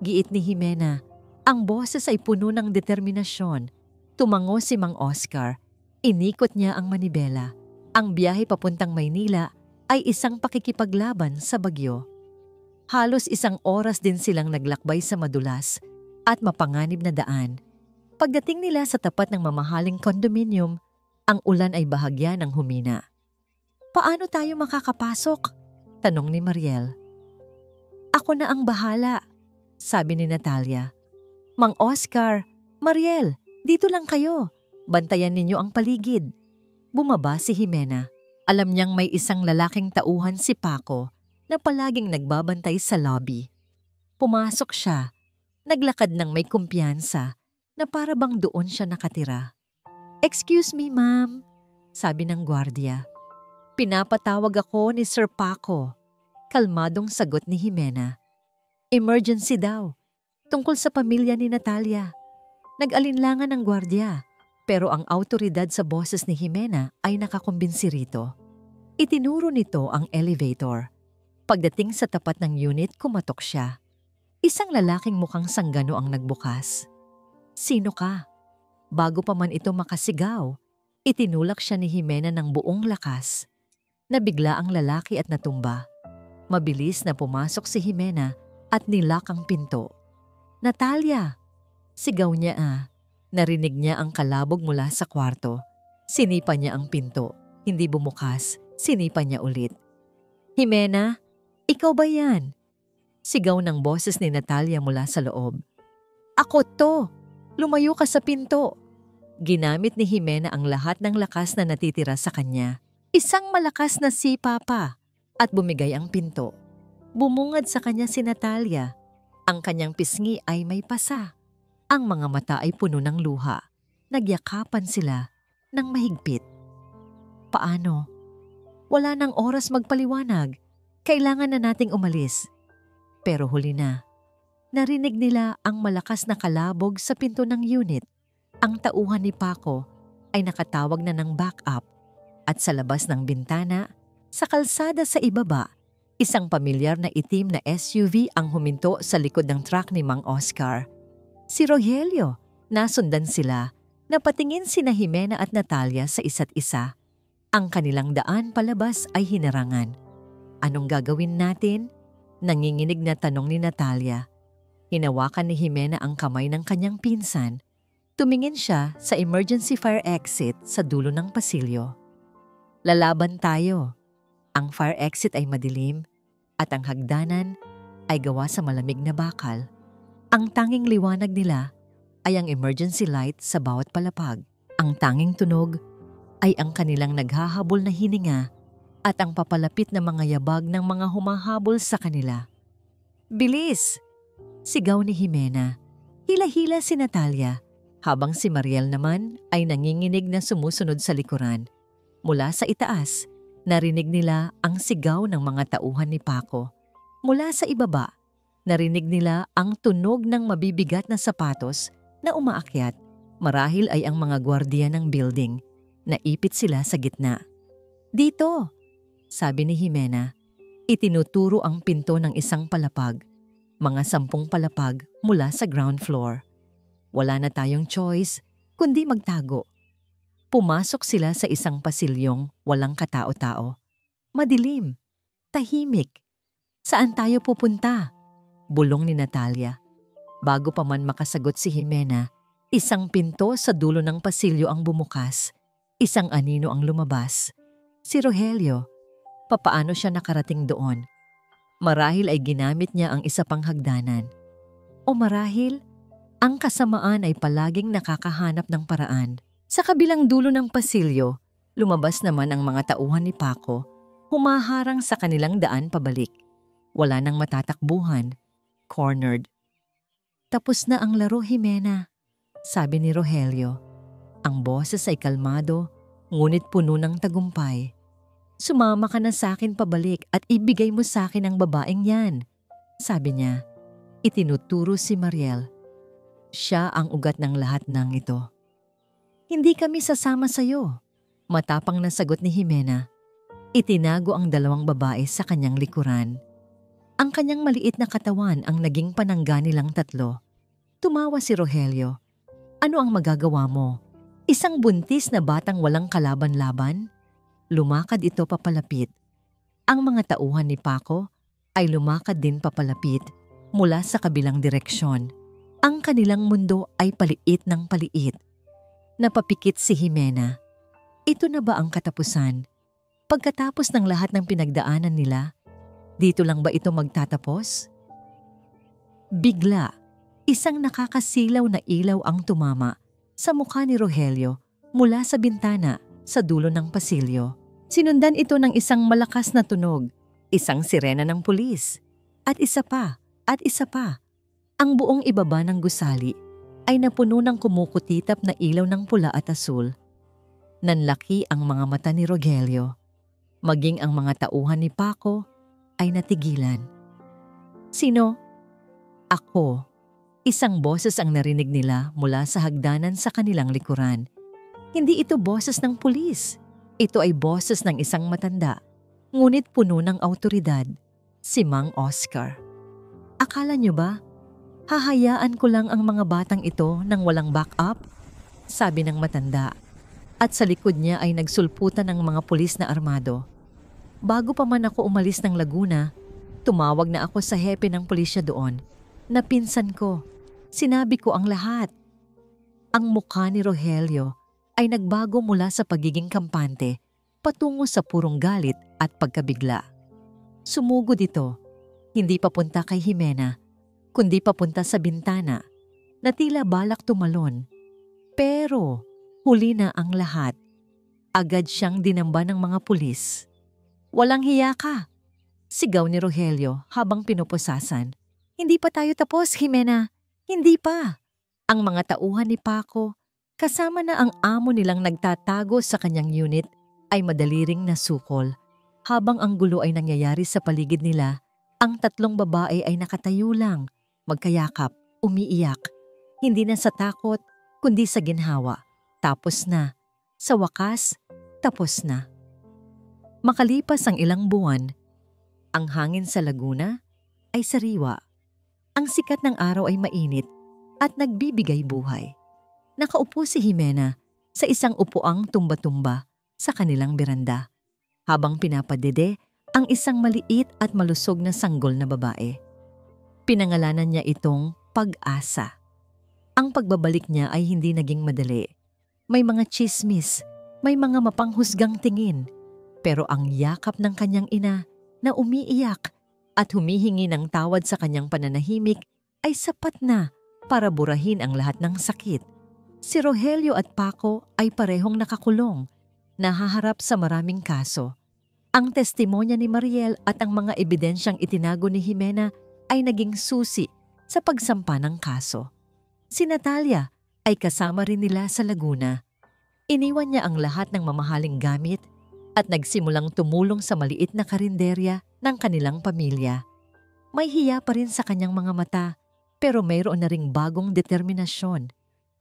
giit ni Jimena. Ang boses ay puno ng determinasyon. Tumango si Mang Oscar. Inikot niya ang manibela. Ang biyahe papuntang Maynila ay isang pakikipaglaban sa bagyo. Halos 1 oras din silang naglakbay sa madulas at mapanganib na daan. Pagdating nila sa tapat ng mamahaling kondominium, ang ulan ay bahagya ng humina. "Paano tayo makakapasok?" tanong ni Mariel. "Ako na ang bahala," sabi ni Natalia. "Mang Oscar, Mariel, dito lang kayo. Bantayan ninyo ang paligid." Bumaba si Jimena. Alam niyang may isang lalaking tauhan si Paco na palaging nagbabantay sa lobby. Pumasok siya, naglakad ng may kumpiyansa na para bang doon siya nakatira. "Excuse me, ma'am," sabi ng gwardiya. "Pinapatawag ako ni Sir Paco." Kalmadong sagot ni Jimena. "Emergency daw, tungkol sa pamilya ni Natalia." Nag-alinlangan ng gwardiya, pero ang awtoridad sa boses ni Jimena ay nakakumbinsi rito. Itinuro nito ang elevator. Pagdating sa tapat ng unit, kumatok siya. Isang lalaking mukhang sanggano ang nagbukas. "Sino ka?" Bago pa man ito makasigaw, itinulak siya ni Jimena ng buong lakas. Nabigla ang lalaki at natumba. Mabilis na pumasok si Jimena at nilak ang pinto. "Natalia!" Sigaw niya. Narinig niya ang kalabog mula sa kwarto. Sinipa niya ang pinto. Hindi bumukas. Sinipa niya ulit. "Jimena, ikaw ba yan?" Sigaw ng boses ni Natalia mula sa loob. "Ako to! Lumayo ka sa pinto!" Ginamit ni Jimena ang lahat ng lakas na natitira sa kanya. Isang malakas na sipa pa at bumigay ang pinto. Bumungad sa kanya si Natalia. Ang kanyang pisngi ay may pasa. Ang mga mata ay puno ng luha. Nagyakapan sila ng mahigpit. Paano? Wala nang oras magpaliwanag. Kailangan na nating umalis. Pero huli na. Narinig nila ang malakas na kalabog sa pinto ng unit. Ang tauhan ni Paco ay nakatawag na ng backup at sa labas ng bintana, sa kalsada sa ibaba, isang pamilyar na itim na SUV ang huminto sa likod ng truck ni Mang Oscar. Si Rogelio, nasundan sila, napatingin sina Jimena at Natalia sa isa't isa. Ang kanilang daan palabas ay hinarangan. Anong gagawin natin? Nanginginig na tanong ni Natalia. Hinawakan ni Jimena ang kamay ng kanyang pinsan. Tumingin siya sa emergency fire exit sa dulo ng pasilyo. Lalaban tayo. Ang fire exit ay madilim at ang hagdanan ay gawa sa malamig na bakal. Ang tanging liwanag nila ay ang emergency light sa bawat palapag. Ang tanging tunog ay ang kanilang naghahabol na hininga at ang papalapit na mga yabag ng mga humahabol sa kanila. Bilis! Sigaw ni Jimena. Hila-hila si Natalia. Habang si Mariel naman ay nanginginig na sumusunod sa likuran. Mula sa itaas, narinig nila ang sigaw ng mga tauhan ni Paco. Mula sa ibaba, narinig nila ang tunog ng mabibigat na sapatos na umaakyat. Marahil ay ang mga gwardiya ng building. Naipit sila sa gitna. Dito, sabi ni Jimena. Itinuturo ang pinto ng isang palapag. Mga 10 palapag mula sa ground floor. Wala na tayong choice kundi magtago. Pumasok sila sa isang pasilyong walang katao-tao. Madilim, tahimik. Saan tayo pupunta? Bulong ni Natalia. Bago pa man makasagot si Jimena, isang pinto sa dulo ng pasilyo ang bumukas. Isang anino ang lumabas. Si Rogelio. Papaano siya nakarating doon? Marahil ay ginamit niya ang isa pang hagdanan. O marahil, ang kasamaan ay palaging nakakahanap ng paraan. Sa kabilang dulo ng pasilyo, lumabas naman ang mga tauhan ni Paco, humaharang sa kanilang daan pabalik. Wala nang matatakbuhan. Cornered. Tapos na ang laro, Jimena, sabi ni Rogelio. Ang boses ay kalmado, ngunit puno ng tagumpay. Sumama ka na sa akin pabalik at ibigay mo sa akin ang babaeng yan, sabi niya. Itinuturo si Mariel. Siya ang ugat ng lahat ng ito. Hindi kami sasama sa'yo, matapang na sagot ni Jimena. Itinago ang 2 babae sa kanyang likuran. Ang kanyang maliit na katawan ang naging panangga nilang 3. Tumawa si Rogelio. Ano ang magagawa mo? Isang buntis na batang walang kalaban-laban? Lumakad ito papalapit. Ang mga tauhan ni Paco ay lumakad din papalapit mula sa kabilang direksyon. Ang kanilang mundo ay paliit ng paliit. Napapikit si Jimena. Ito na ba ang katapusan? Pagkatapos ng lahat ng pinagdaanan nila, dito lang ba ito magtatapos? Bigla, isang nakakasilaw na ilaw ang tumama sa mukha ni Rogelio mula sa bintana sa dulo ng pasilyo. Sinundan ito ng isang malakas na tunog, isang sirena ng pulis, at isa pa, at isa pa. Ang buong ibaba ng gusali ay napuno ng kumukutitap na ilaw ng pula at asul. Nanlaki ang mga mata ni Rogelio. Maging ang mga tauhan ni Paco ay natigilan. Sino? Ako. Isang boses ang narinig nila mula sa hagdanan sa kanilang likuran. Hindi ito boses ng pulis. Ito ay boses ng isang matanda, ngunit puno ng awtoridad, si Mang Oscar. Akala niyo ba, hahayaan ko lang ang mga batang ito nang walang backup? Sabi ng matanda, at sa likod niya ay nagsulputan ng mga pulis na armado. Bago pa man ako umalis ng Laguna, tumawag na ako sa hepe ng pulisya doon. Napinsan ko, sinabi ko ang lahat. Ang mukha ni Rogelio ay nagbago mula sa pagiging kampante patungo sa purong galit at pagkabigla. Sumugod ito, hindi papunta kay Jimena, kundi papunta sa bintana na tila balak tumalon. Pero Huli na ang lahat. Agad siyang dinamba ng mga pulis. "Walang hiya ka!" sigaw ni Rogelio habang pinupusasan. "Hindi pa tayo tapos, Jimena. Hindi pa!" Ang mga tauhan ni Paco, kasama na ang amo nilang nagtatago sa kanyang unit, ay madali ring nasukol. Habang ang gulo ay nangyayari sa paligid nila, ang tatlong babae ay nakatayo lang, magkayakap, umiiyak. Hindi na sa takot, kundi sa ginhawa. Tapos na. Sa wakas, tapos na. Makalipas ang ilang buwan, ang hangin sa Laguna ay sariwa. Ang sikat ng araw ay mainit at nagbibigay buhay. Nakaupo si Jimena sa isang upuang tumba-tumba sa kanilang beranda, habang pinapadede ang isang maliit at malusog na sanggol na babae. Pinangalanan niya itong Pag-asa. Ang pagbabalik niya ay hindi naging madali. May mga tsismis, may mga mapanghusgang tingin, pero ang yakap ng kanyang ina na umiiyak at humihingi ng tawad sa kanyang pananahimik ay sapat na para burahin ang lahat ng sakit. Si Rogelio at Paco ay parehong nakakulong, nahaharap sa maraming kaso. Ang testimonya ni Mariel at ang mga ebidensyang itinago ni Jimena ay naging susi sa pagsampa ng kaso. Si Natalia ay kasama rin nila sa Laguna. Iniwan niya ang lahat ng mamahaling gamit at nagsimulang tumulong sa maliit na karinderya ng kanilang pamilya. May hiya pa rin sa kanyang mga mata, pero mayroon na ring bagong determinasyon.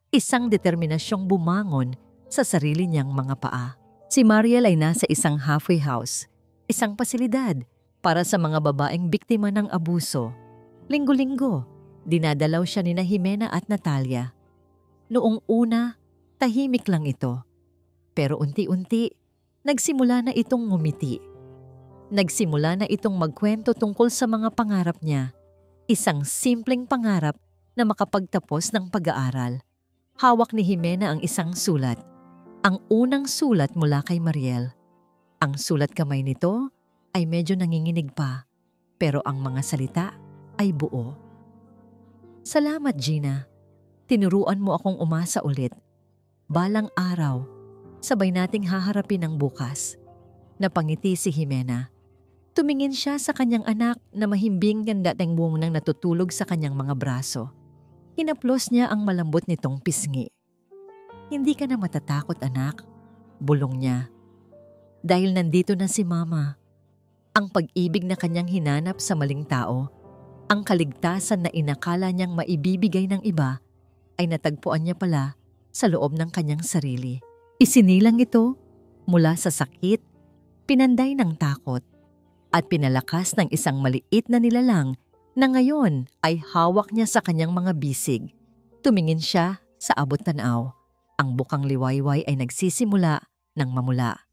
Isang determinasyong bumangon sa sarili niyang mga paa. Si Mariel ay nasa isang halfway house, isang pasilidad para sa mga babaeng biktima ng abuso. Linggo-linggo, dinadalaw siya nina Jimena at Natalia. Noong una, tahimik lang ito. Pero unti-unti, nagsimula na itong ngumiti. Nagsimula na itong magkwento tungkol sa mga pangarap niya. Isang simpleng pangarap na makapagtapos ng pag-aaral. Hawak ni Jimena ang isang sulat. Ang unang sulat mula kay Mariel. Ang sulat kamay nito ay medyo nanginginig pa, pero ang mga salita ay buo. "Salamat, Gina. Tinuruan mo akong umasa ulit. Balang araw, sabay nating haharapin ang bukas." Napangiti si Jimena. Tumingin siya sa kanyang anak na mahimbing ng dating buong nang natutulog sa kanyang mga braso. Hinaplos niya ang malambot nitong pisngi. "Hindi ka na matatakot, anak," bulong niya. "Dahil nandito na si Mama." Ang pag-ibig na kanyang hinanap sa maling tao, ang kaligtasan na inakala niyang maibibigay ng iba, ay natagpuan niya pala sa loob ng kanyang sarili. Isinilang ito mula sa sakit, pinanday ng takot, at pinalakas ng isang maliit na nilalang na ngayon ay hawak niya sa kanyang mga bisig. Tumingin siya sa abot-tanaw. Ang bukang liwayway ay nagsisimula ng mamula.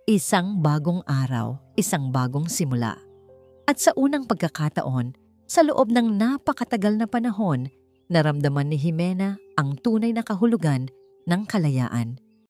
Isang bagong araw, isang bagong simula. At sa unang pagkakataon, sa loob ng napakatagal na panahon, naramdaman ni Jimena ang tunay na kahulugan ng kalayaan.